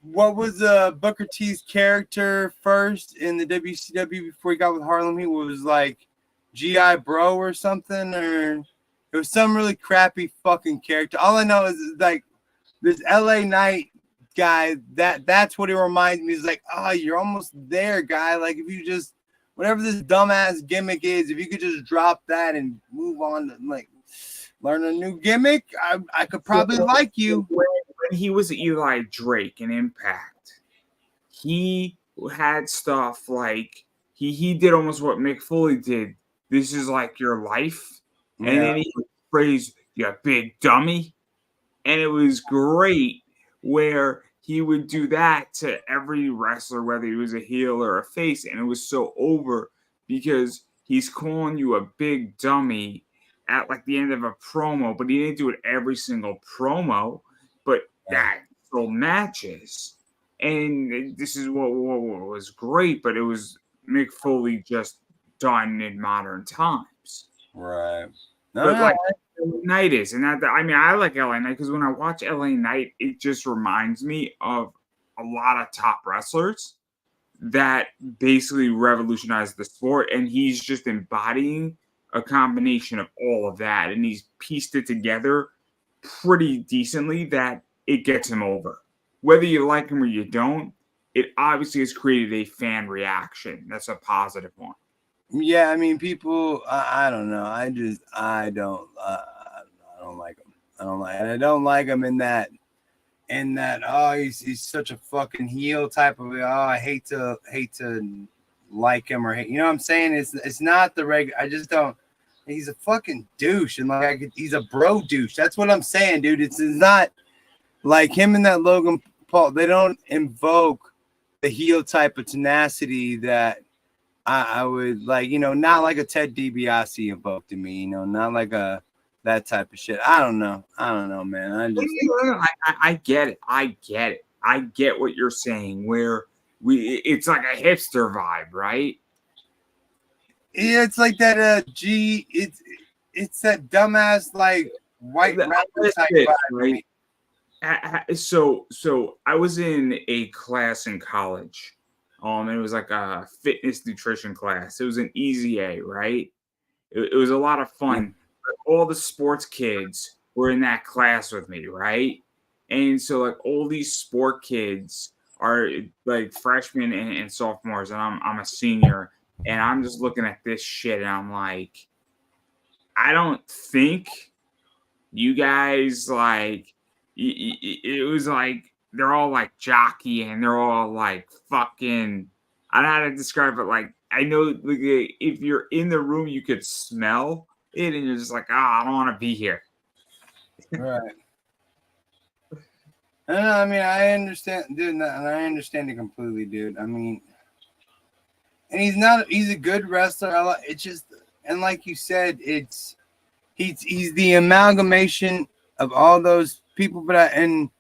What was Booker T's character first in the WCW before he got with Harlem? He was like G.I. Bro or something, or it was some really crappy fucking character. All I know is like this LA Knight guy, that's what he reminds me. He's like, oh, you're almost there, guy. Like if you just whatever this dumbass gimmick is, if you could just drop that and move on to like learn a new gimmick, I could probably like you. When he was Eli Drake in Impact, he had stuff like he did almost what Mick Foley did. This is like your life. Yeah. And then he would phrase, you big dummy. And it was great where he would do that to every wrestler, whether he was a heel or a face. And it was so over because he's calling you a big dummy at like the end of a promo, but he didn't do it every single promo, but that sold matches. And this is what was great, but it was Mick Foley just done in modern times. Right. But like LA Knight is, and I like LA Knight because when I watch LA Knight, it just reminds me of a lot of top wrestlers that basically revolutionized the sport, and he's just embodying a combination of all of that, and he's pieced it together pretty decently that it gets him over. Whether you like him or you don't, it obviously has created a fan reaction. That's a positive one. Yeah, I mean, people. I don't know. I don't like him. I don't like him in that. Oh, he's such a fucking heel type of. Oh, I hate to like him or hate. You know what I'm saying? It's not the regular. I just don't. He's a fucking douche, and like he's a bro douche. That's what I'm saying, dude. It's not like him and that Logan Paul. They don't invoke the heel type of tenacity that I would like, not like a Ted DiBiase invoked in me, not like that type of shit. I don't know, man. I get it. I get what you're saying. Where it's like a hipster vibe, right? Yeah, it's like that. It's that dumbass like white rapper type vibe, right? So I was in a class in college. It was like a fitness nutrition class. It was an easy A, right? It was a lot of fun. All the sports kids were in that class with me, right? And so like all these sport kids are like freshmen and sophomores, and I'm a senior, and I'm just looking at this shit, and I'm like, I don't think you guys like. It was like they're all like jockey, and they're all like fucking. I don't know how to describe it. Like I know, like, if you're in the room, you could smell it, and you're just like, ah, I don't want to be here. Right. I mean, I understand, dude, and I understand it completely, dude. I mean, and he's a good wrestler. It's just, and like you said, he's the amalgamation of all those people. But and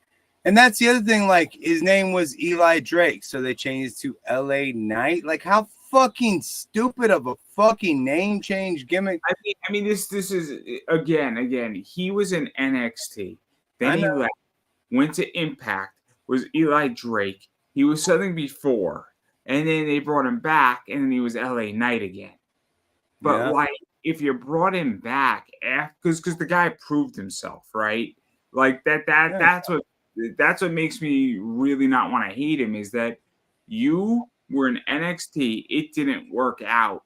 that's the other thing. Like his name was Eli Drake, so they changed to LA Knight. Like how fucking stupid of a fucking name change gimmick. I mean, this is again. He was in NXT, then he left, went to Impact. Was Eli Drake? He was something before, and then they brought him back, and then he was LA Knight again. But like, if you brought him back after, because the guy proved himself, right? Like that's what makes me really not want to hate him, is that you were in NXT, it didn't work out,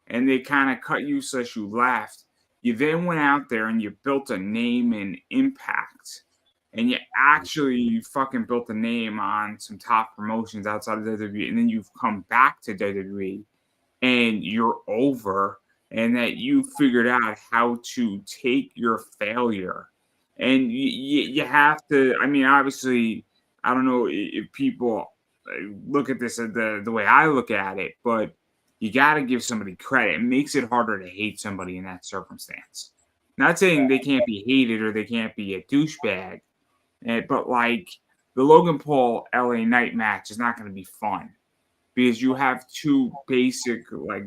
and they kind of cut you so you left. You then went out there and you built a name in Impact, and you actually fucking built a name on some top promotions outside of WWE, and then you've come back to WWE and you're over, and that you figured out how to take your failure. And you have to, I mean, obviously, I don't know if people look at this the way I look at it, but you got to give somebody credit. It makes it harder to hate somebody in that circumstance. Not saying they can't be hated or they can't be a douchebag, but like the Logan Paul LA Knight match is not going to be fun because you have two basic like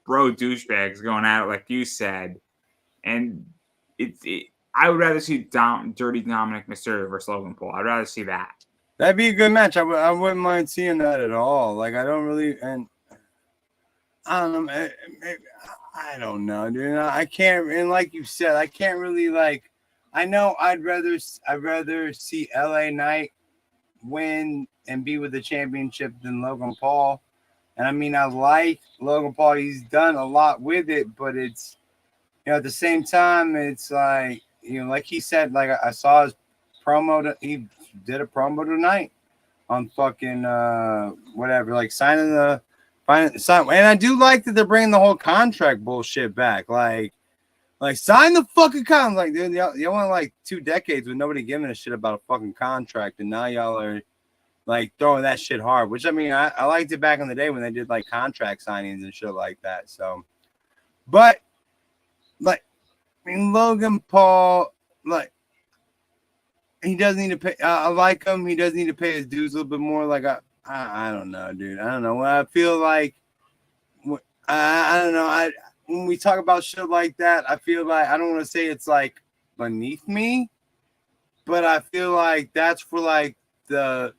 bro douchebags going at it, like you said, and I would rather see Dirty Dominic Mysterio versus Logan Paul. I'd rather see that. That'd be a good match. I wouldn't mind seeing that at all. Like I don't really, and I don't know. I don't know, dude. I can't, and like you said, I can't really like. I know I'd rather see LA Knight win and be with the championship than Logan Paul. And I mean, I like Logan Paul. He's done a lot with it, but it's, you know, at the same time, it's like, you know, like he said, like I saw his promo. He did a promo tonight on fucking whatever, like signing. And I do like that they're bringing the whole contract bullshit back. Like sign the fucking contract. Like, dude, y'all went like 2 decades with nobody giving a shit about a fucking contract, and now y'all are like throwing that shit hard. Which I mean, I liked it back in the day when they did like contract signings and shit like that. So, but like, I mean, Logan Paul, like, he does need to pay. I like him. He does need to pay his dues a little bit more. Like I don't know, dude. I don't know. I feel like I don't know. When we talk about shit like that, I feel like I don't want to say it's like beneath me, but I feel like that's for like the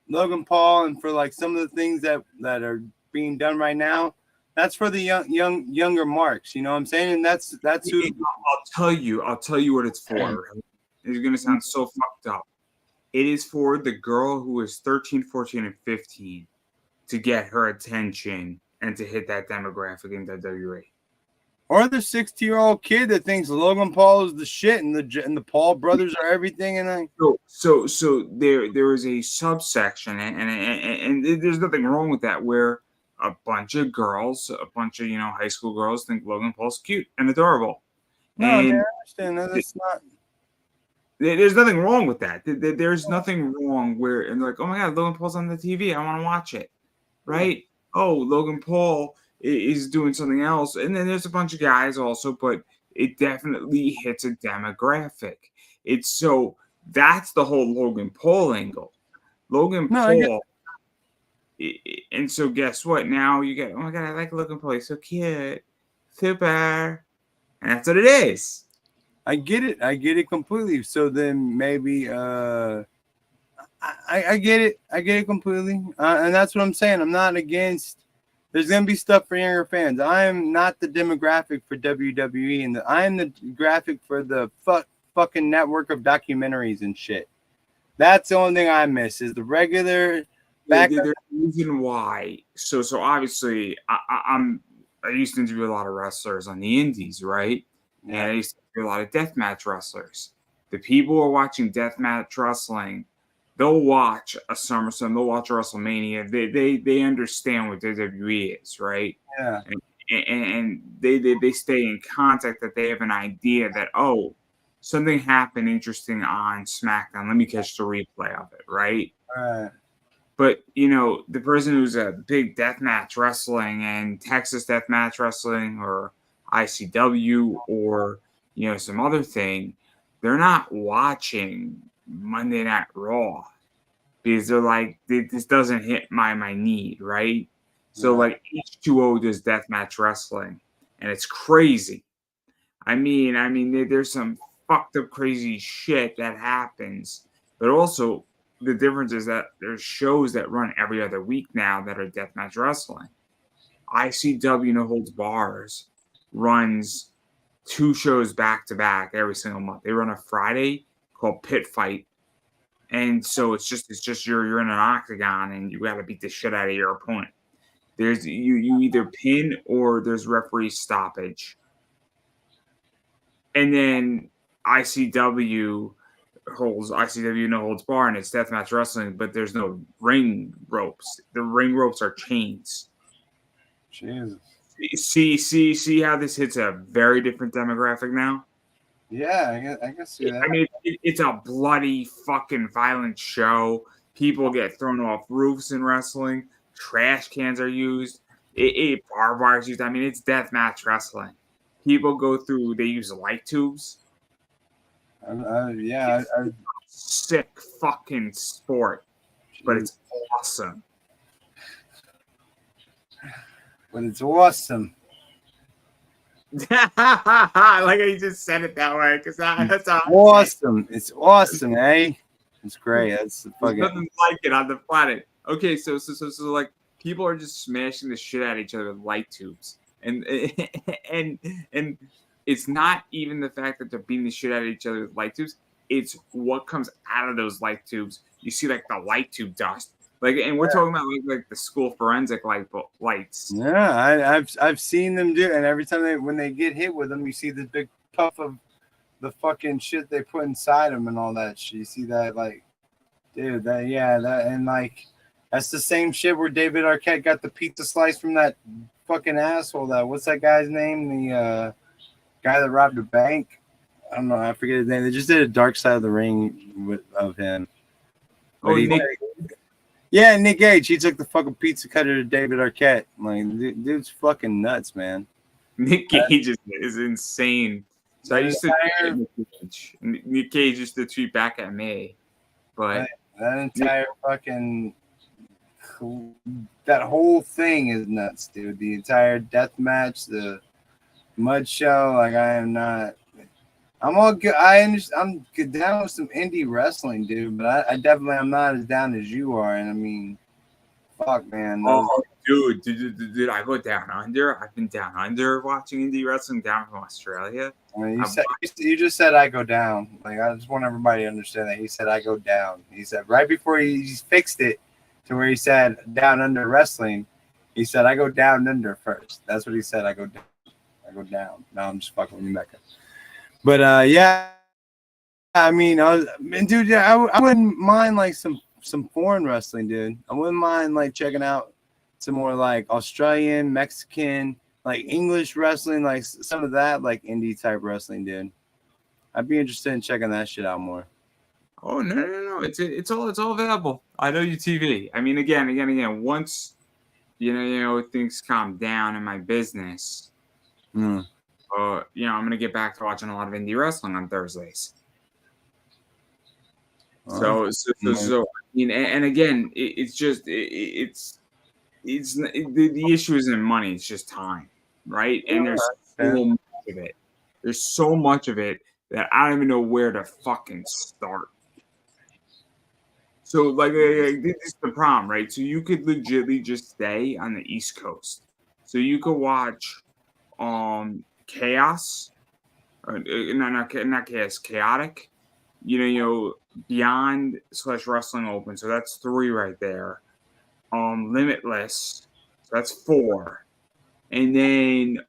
Logan Paul and for like some of the things that are being done right now. That's for the younger marks. You know what I'm saying? And that's who. I'll tell you what it's for. It's gonna sound so fucked up. It is for the girl who is 13, 14, and 15 to get her attention and to hit that demographic in WWE. Or the 60-year-old kid that thinks Logan Paul is the shit and the Paul brothers are everything. And so there is a subsection, and there's nothing wrong with that, where a bunch of girls, a bunch of high school girls think Logan Paul's cute and adorable. No, and I understand that. That's not. There's nothing wrong with that. There's nothing wrong where and like, oh my god, Logan Paul's on the TV. I want to watch it, right? Oh, Logan Paul is doing something else, and then there's a bunch of guys also, but it definitely hits a demographic. It's so that's the whole Logan Paul angle. Logan Paul, and so guess what? Now you get, oh my god, I like Logan Paul. He's so cute, super, and that's what it is. I get it completely. So then maybe I get it. I get it completely. And that's what I'm saying. I'm not against. There's going to be stuff for younger fans. I am not the demographic for WWE, and I am the graphic for the fucking network of documentaries and shit. That's the only thing I miss is the regular back. There's a reason why. So obviously, I used to interview a lot of wrestlers on the indies, right? And I used to interview a lot of deathmatch wrestlers. The people who are watching deathmatch wrestling, they'll watch a SummerSlam, they'll watch a WrestleMania. They understand what WWE is, right? Yeah. And they stay in contact, that they have an idea that, oh, something happened interesting on SmackDown. Let me catch the replay of it, right? Right. But, you know, the person who's a big deathmatch wrestling and Texas deathmatch wrestling or ICW or, you know, some other thing, they're not watching Monday Night Raw because they're like, this doesn't hit my need, right? So, like, H2O does deathmatch wrestling, and it's crazy. I mean, there's some fucked up crazy shit that happens, but also the difference is that there's shows that run every other week now that are deathmatch wrestling. ICW No Holds Bars runs 2 shows back to back every single month. They run a Friday called Pit Fight, and so it's just you're in an octagon and you got to beat the shit out of your opponent. There's you either pin or there's referee stoppage. And then ICW No Holds Bar, and it's deathmatch wrestling, but there's no ring ropes. The ring ropes are chains. Jesus. See how this hits a very different demographic now? Yeah, I guess see that. I mean, it's a bloody fucking violent show. People get thrown off roofs in wrestling. Trash cans are used. Barbed wire is used. I mean, it's deathmatch wrestling. People go through. They use light tubes. Sick fucking sport, but it's awesome. But it's awesome. Like I just said it that way because that's awesome. It's awesome, eh? It's great. That's the fucking. There's nothing like it on the planet. Okay, so like people are just smashing the shit out of each other with light tubes, and it's not even the fact that they're beating the shit out of each other with light tubes. It's what comes out of those light tubes. You see like the light tube dust. Like, and we're talking about like the school forensic lights. Yeah, I've seen them do, and every time when they get hit with them, you see this big puff of the fucking shit they put inside them and all that shit. You see that, like, dude, that and like that's the same shit where David Arquette got the pizza slice from that fucking asshole. What's that guy's name? The guy that robbed a bank. I don't know. I forget his name. They just did a Dark Side of the Ring of him. Oh, Nick. Yeah, Nick Gage. He took the fucking pizza cutter to David Arquette. Like, dude's fucking nuts, man. Nick Gage is insane. So I used to Nick Cage used to tweet back at me, but that entire fucking that whole thing is nuts, dude. The entire death match, the mud show. Like, I am not. I'm all good. I'm good down with some indie wrestling, dude. But I definitely am not as down as you are. And I mean, fuck, man. Dude, I go down under. I've been down under watching indie wrestling down from Australia. I mean, you just said I go down. Like, I just want everybody to understand that he said I go down. He said right before he fixed it to where he said down under wrestling. He said I go down under first. That's what he said. I go down. I go down. Now I'm just fucking with you, Mecca. But yeah, I mean, dude, yeah, I wouldn't mind like some foreign wrestling, dude. I wouldn't mind like checking out some more like Australian, Mexican, like English wrestling, like some of that, like indie type wrestling, dude. I'd be interested in checking that shit out more. Oh no! It's all available. I know you TV. I mean, again. Once you know things calm down in my business. I'm gonna get back to watching a lot of indie wrestling on Thursdays. So I mean, and again, it's just the issue isn't money; it's just time, right? And there's so much of it. There's so much of it that I don't even know where to fucking start. So, like, this is the problem, right? So you could legitimately just stay on the East Coast. So you could watch, Chaos, not Chaos, Chaotic, Beyond / Wrestling Open. So that's 3 right there. Limitless. So that's 4. And then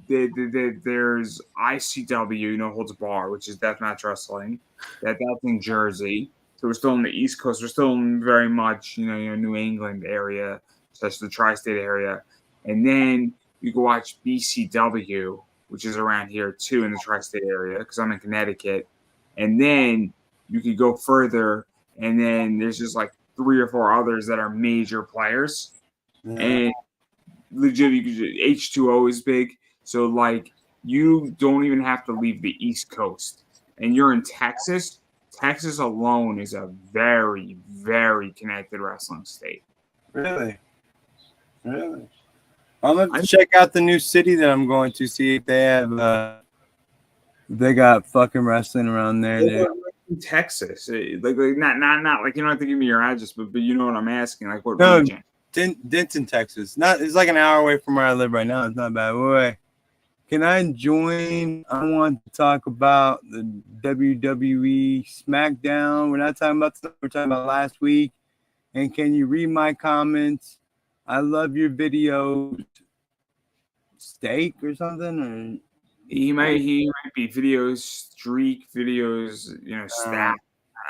there's ICW, No Holds Bar, which is Deathmatch Wrestling. That's in Jersey. So we're still in the East Coast. We're still in very much, New England area, such the tri-state area. And then you can watch BCW, which is around here too in the tri-state area, because I'm in Connecticut. And then you could go further, and then there's just like 3 or 4 others that are major players. Yeah. And legit, H2O is big. So like you don't even have to leave the East Coast, and you're in Texas. Texas alone is a very, very connected wrestling state. Really? I'm gonna check out the new city that I'm going to see if they have. They got fucking wrestling around there. In Texas, like not like you don't have to give me your address, but you know what I'm asking, like what No, region? Denton, Texas. It's like an hour away from where I live right now. It's not bad. Wait. Can I join? I want to talk about the WWE SmackDown. We're not talking about stuff we're talking about last week. And can you read my comments? I love your videos. Steak or something? Or He might be videos, streak videos, stat.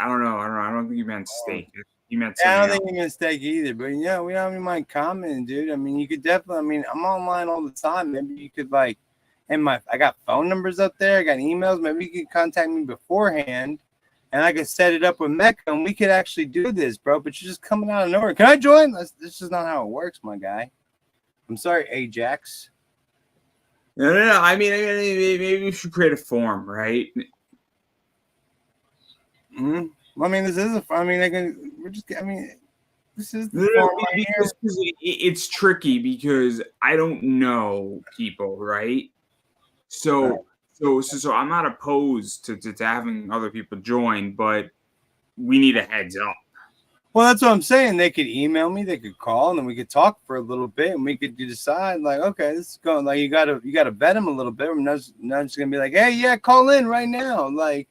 I don't know. I don't think he meant steak. He meant I don't something think he meant steak either. But yeah, we don't even mind commenting, dude. I mean, you could definitely. I mean, I'm online all the time. Maybe you could like. And I got phone numbers up there. I got emails. Maybe you could contact me beforehand, and I could set it up with Mecca, and we could actually do this, bro. But you're just coming out of nowhere. Can I join? This is not how it works, my guy. I'm sorry, Ajax. No. I mean, maybe we should create a form, right? Mm-hmm. Well, I mean, this is a. I mean, this is the form right here. It's tricky because I don't know people, right? So I'm not opposed to having other people join, but we need a heads up. Well, that's what I'm saying. They could email me, they could call, and then we could talk for a little bit, and we could decide, like, okay, this is going. Like, you gotta vet them a little bit. I'm not just gonna be like, hey, yeah, call in right now, like.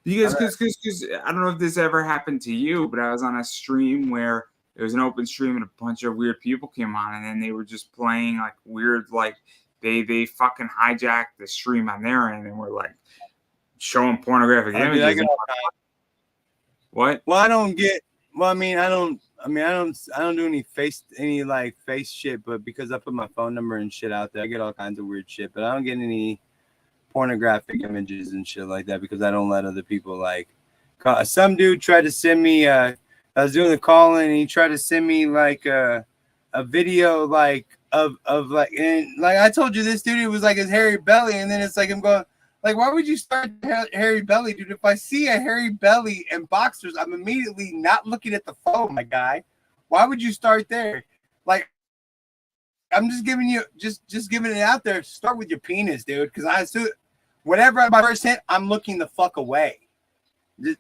Because I don't know if this ever happened to you, but I was on a stream where it was an open stream and a bunch of weird people came on, and then they were just playing like weird, like they fucking hijacked the stream on their end and were like showing pornographic images. What? Well, I don't get. Well, I don't do any face shit, but because I put my phone number and shit out there, I get all kinds of weird shit, but I don't get any pornographic images and shit like that because I don't let other people like. Some dude tried to send me. I was doing the call and he tried to send me like a video like of like, and like I told you, this dude, it was like his hairy belly, and then it's like I'm going. Like, why would you start hairy belly, dude? If I see a hairy belly and boxers, I'm immediately not looking at the phone, my guy. Why would you start there? Like, I'm just giving you, just giving it out there. Start with your penis, dude. Because I assume, whatever I first hit, I'm looking the fuck away.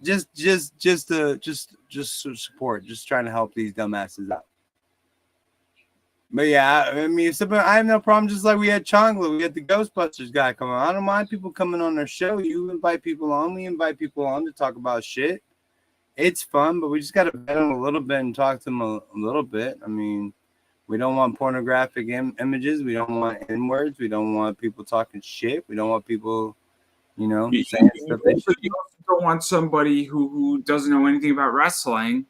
Just support. Just trying to help these dumbasses out. But yeah, I mean, I have no problem. Just like we had Chongla, we had the Ghostbusters guy come on. I don't mind people coming on our show. You invite people on. We invite people on to talk about shit. It's fun, but we just got to vet them a little bit and talk to them a little bit. I mean, we don't want pornographic images. We don't want N-words. We don't want people talking shit. We don't want people, saying stuff. You also don't want somebody who doesn't know anything about wrestling.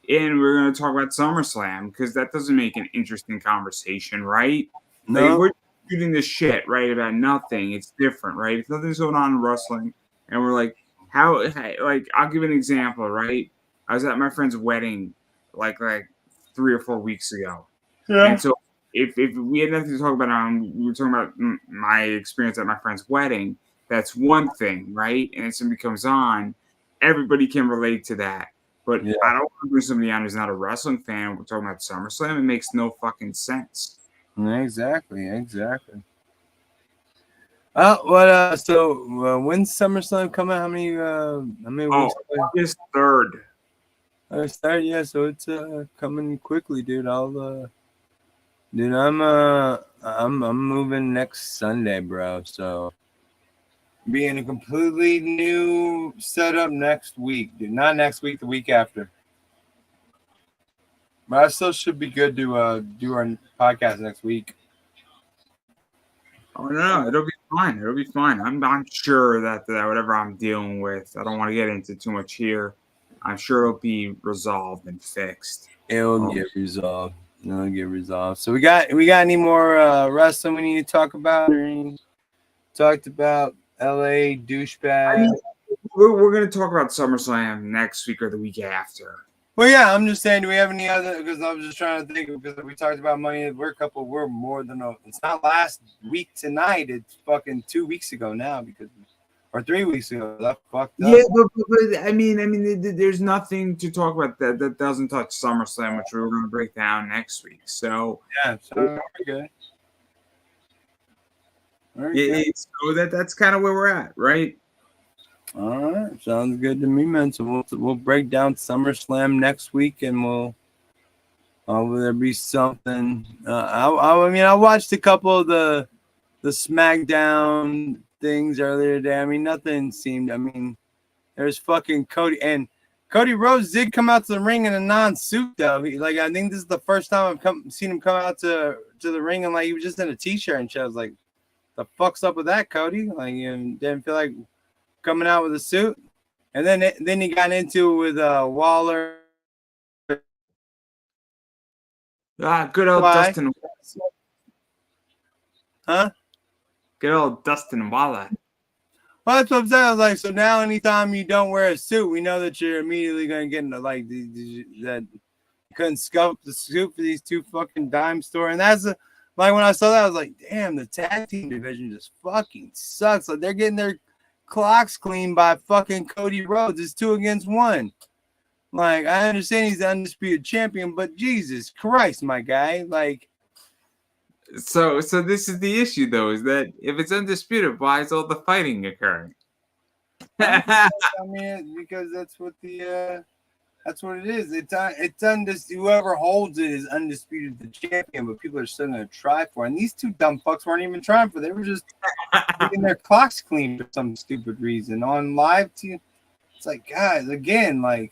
And we're going to talk about SummerSlam because that doesn't make an interesting conversation, right? No. Like, we're shooting this shit, right, about nothing. It's different, right? If nothing's going on in wrestling, and we're like, like, I'll give an example, right? I was at my friend's wedding like 3 or 4 weeks ago. Yeah. And so if we had nothing to talk about, we were talking about my experience at my friend's wedding, that's one thing, right? And if somebody comes on, everybody can relate to that. But yeah. I don't want to bring somebody on who's not a wrestling fan. We're talking about SummerSlam. It makes no fucking sense. Exactly. Oh, so when's SummerSlam coming? How many weeks? August 3rd. August 3rd, yeah. So it's coming quickly, dude. I'm moving next Sunday, bro. So Be in a completely new setup next week, dude. Not next week, the week after. But I still should be good to do our podcast next week. Oh no, it'll be fine. It'll be fine. I'm sure that whatever I'm dealing with, I don't want to get into too much here. I'm sure it'll be resolved and fixed. It'll get resolved. It'll get resolved. So we got any more wrestling we need to talk about? Talked about LA douchebag. We're gonna talk about SummerSlam next week or the week after. Well, yeah, I'm just saying, do we have any other? Because I was just trying to think, because we talked about Money at Work couple. We're more than it's not last week tonight. It's fucking 2 weeks ago now, or 3 weeks ago. That fucked up. Yeah, but I mean, there's nothing to talk about that doesn't touch SummerSlam, which we're gonna break down next week. So yeah, so we're good. So that's kind of where we're at, right? All right, sounds good to me, man. So we'll break down SummerSlam next week, and will there be something? I mean, I watched a couple of the SmackDown things earlier today. I mean, nothing seemed. I mean, there's fucking Cody Rhodes did come out to the ring in a non-suit though. I think this is the first time I've seen him come out to the ring and he was just in a t-shirt and shit. I was like, the fuck's up with that, Cody? You didn't feel like coming out with a suit, and then he got into it with Waller. Good old Dustin. Huh? Good old Dustin Waller. Well, that's what I'm saying. I was like, so now anytime you don't wear a suit, we know that you're immediately going to get into that you couldn't scuff the suit for these two fucking dime store. And that's when I saw that, I was like, damn, the tag team division just fucking sucks. Like, they're getting their clocks cleaned by fucking Cody Rhodes. It's 2 against 1. Like, I understand he's the undisputed champion, but Jesus Christ, my guy. So this is the issue, though, is that if it's undisputed, why is all the fighting occurring? I mean, because that's what it is. It's undisputed. Whoever holds it is undisputed the champion, but people are still going to try for it. And these two dumb fucks weren't even trying for it. They were just getting their clocks cleaned for some stupid reason on live TV. It's like, guys, again, I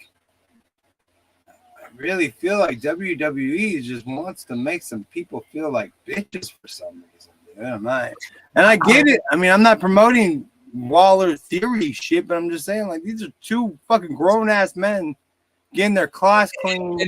really feel like WWE just wants to make some people feel like bitches for some reason. And I get it. I mean, I'm not promoting Waller theory shit, but I'm just saying, these are two fucking grown ass men getting their clocks clean.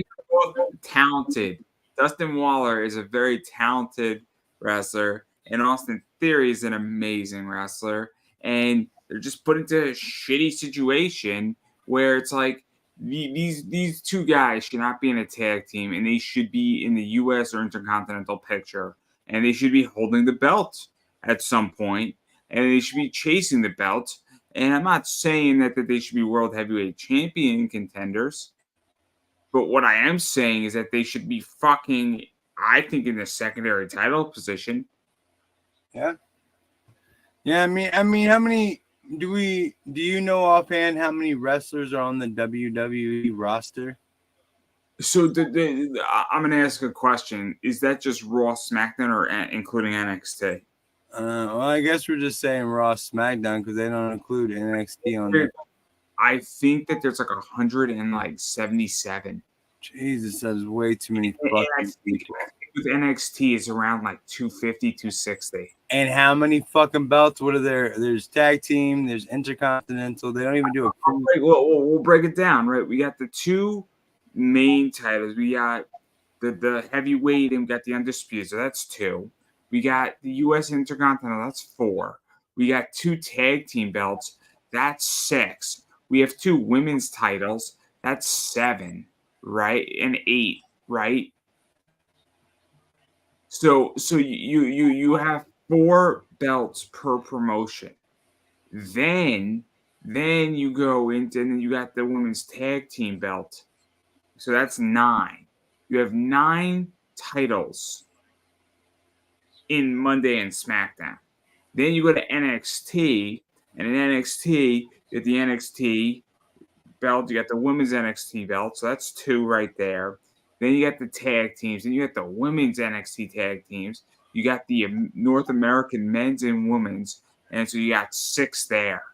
Talented. Dustin Waller is a very talented wrestler, and Austin Theory is an amazing wrestler. And they're just put into a shitty situation where it's like these two guys should not be in a tag team, and they should be in the U.S. or Intercontinental picture, and they should be holding the belt at some point, and they should be chasing the belt. And I'm not saying that they should be world heavyweight champion contenders, but what I am saying is that they should be fucking, I think, in the secondary title position. Yeah. I mean, how many do you know offhand how many wrestlers are on the WWE roster? So I'm going to ask a question. Is that just Raw, SmackDown, or including NXT? Well, I guess we're just saying Raw, SmackDown because they don't include NXT on there. I think that there's 177. Jesus, that's way too many fucking people. With NXT is around 250, 260. And how many fucking belts? What are there? There's tag team, there's intercontinental. They don't even do a crew. We'll break it down, right? We got the two main titles. We got the heavyweight and we got the undisputed. So that's 2. We got the U.S. Intercontinental. That's 4. We got 2 tag team belts. That's 6. We have 2 women's titles. That's 7, right? And 8, right? So you have 4 belts per promotion. Then you go into, and then you got the women's tag team belt. So that's 9. You have 9 titles in Monday and SmackDown. Then you go to NXT, and in NXT, you get the NXT belt. You got the women's NXT belt. So that's 2 right there. Then you got the tag teams. Then you got the women's NXT tag teams. You got the North American men's and women's. and so you got 6 there.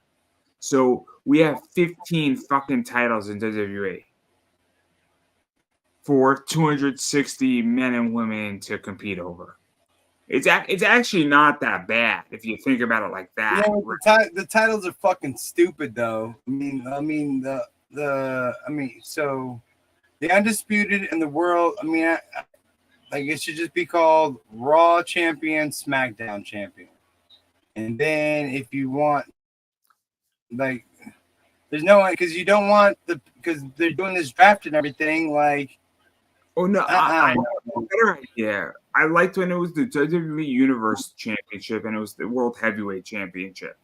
So we have 15 fucking titles in WWE for 260 men and women to compete over. It's actually not that bad if you think about it like that. Yeah, the titles are fucking stupid though. So the undisputed in the world. Like it should just be called Raw Champion, SmackDown Champion, and then if you want, like, there's no one because you don't want because they're doing this draft and everything. Like, oh no, I know a better idea. I liked when it was the WWE Universe Championship and it was the World Heavyweight Championship.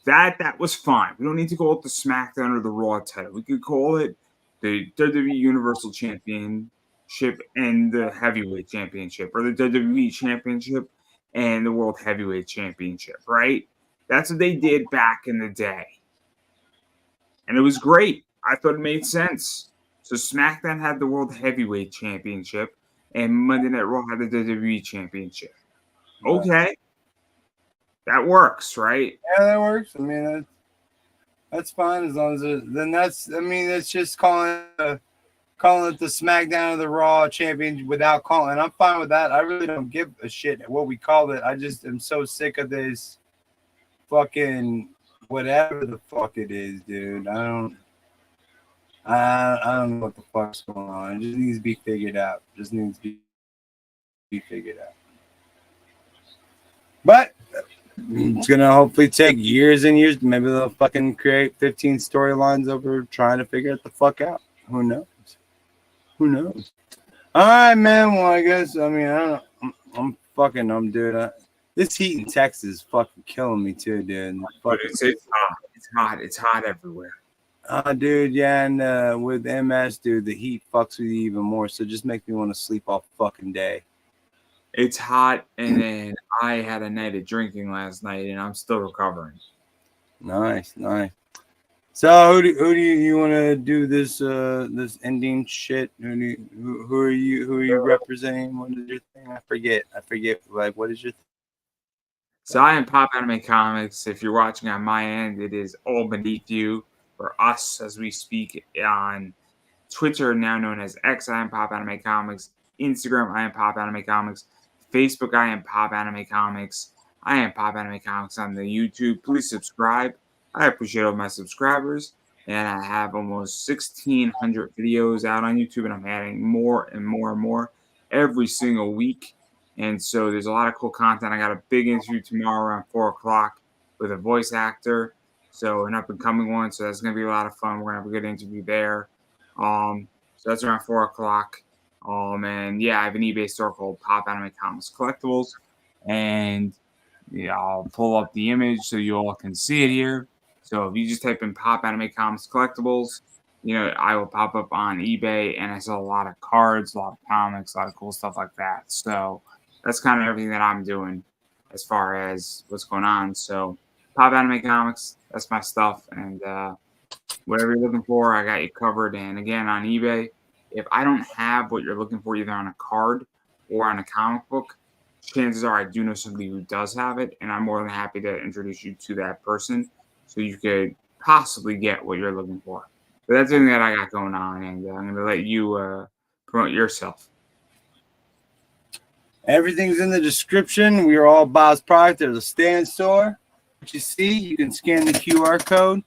That was fine. We don't need to call it the SmackDown or the Raw title. We could call it the WWE Universal Championship and the Heavyweight Championship, or the WWE Championship and the World Heavyweight Championship, right? That's what they did back in the day. And it was great. I thought it made sense. So SmackDown had the World Heavyweight Championship and Monday Night Raw had the WWE Championship. Okay. That works, right? Yeah, that works. I mean, that's fine as long as it's just calling it the SmackDown or the Raw Champion without calling. I'm fine with that. I really don't give a shit what we call it. I just am so sick of this fucking whatever the fuck it is, dude. I don't know what the fuck's going on. It just needs to be figured out. But it's gonna hopefully take years and years. Maybe they'll fucking create 15 storylines over trying to figure it the fuck out. Who knows? All right, man. Well, I guess I don't know. Dude. This heat in Texas is fucking killing me too, dude. But it's hot. It's hot everywhere. Dude, yeah, and with MS, dude, the heat fucks with you even more. So it just makes me want to sleep all fucking day. It's hot, and then I had a night of drinking last night, and I'm still recovering. Nice. So who do you want to do this ending shit? Who are you representing? What is your thing? I forget. Like, what is your thing? So I am Pop Anime Comics. If you're watching on my end, it is all beneath you. For us, as we speak on Twitter, now known as X, I am Pop Anime Comics. Instagram, I am Pop Anime Comics. Facebook, I am Pop Anime Comics. I am Pop Anime Comics on the YouTube. Please subscribe. I appreciate all my subscribers. And I have almost 1,600 videos out on YouTube, and I'm adding more and more and more every single week. And so there's a lot of cool content. I got a big interview tomorrow around 4 o'clock with a voice actor. So an up-and-coming one. So that's going to be a lot of fun. We're going to have a good interview there. So that's around 4 o'clock. And yeah, I have an eBay store called Pop Anime Comics Collectibles. And yeah, I'll pull up the image so you all can see it here. So if you just type in Pop Anime Comics Collectibles, I will pop up on eBay, and I sell a lot of cards, a lot of comics, a lot of cool stuff like that. So that's kind of everything that I'm doing as far as what's going on. So Pop Anime Comics, that's my stuff. And whatever you're looking for, I got you covered. And again, on eBay, if I don't have what you're looking for either on a card or on a comic book, chances are I do know somebody who does have it, and I'm more than happy to introduce you to that person so you could possibly get what you're looking for. But that's everything that I got going on, and I'm going to let you promote yourself. Everything's in the description. We are all Bob's product. There's a stand store. What you see, you can scan the QR code.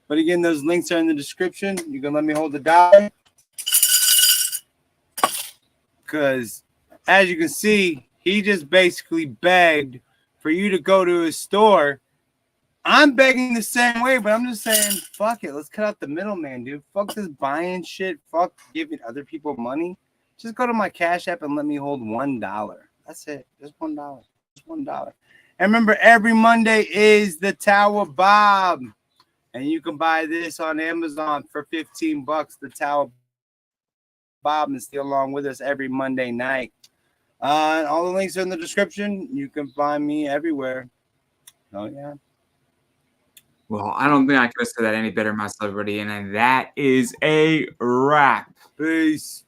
But again, those links are in the description. You can let me hold the die. Because as you can see, he just basically begged for you to go to his store. I'm begging the same way, but I'm just saying, fuck it. Let's cut out the middleman, dude. Fuck this buying shit. Fuck giving other people money. Just go to my Cash App and let me hold $1. That's it. Just $1. Just $1. And remember, every Monday is the Tower Bob. And you can buy this on Amazon for $15. The Tower Bob and stay along with us every Monday night. All the links are in the description. You can find me everywhere. Oh, yeah. Well, I don't think I could have said that any better myself, everybody. And that is a wrap. Peace.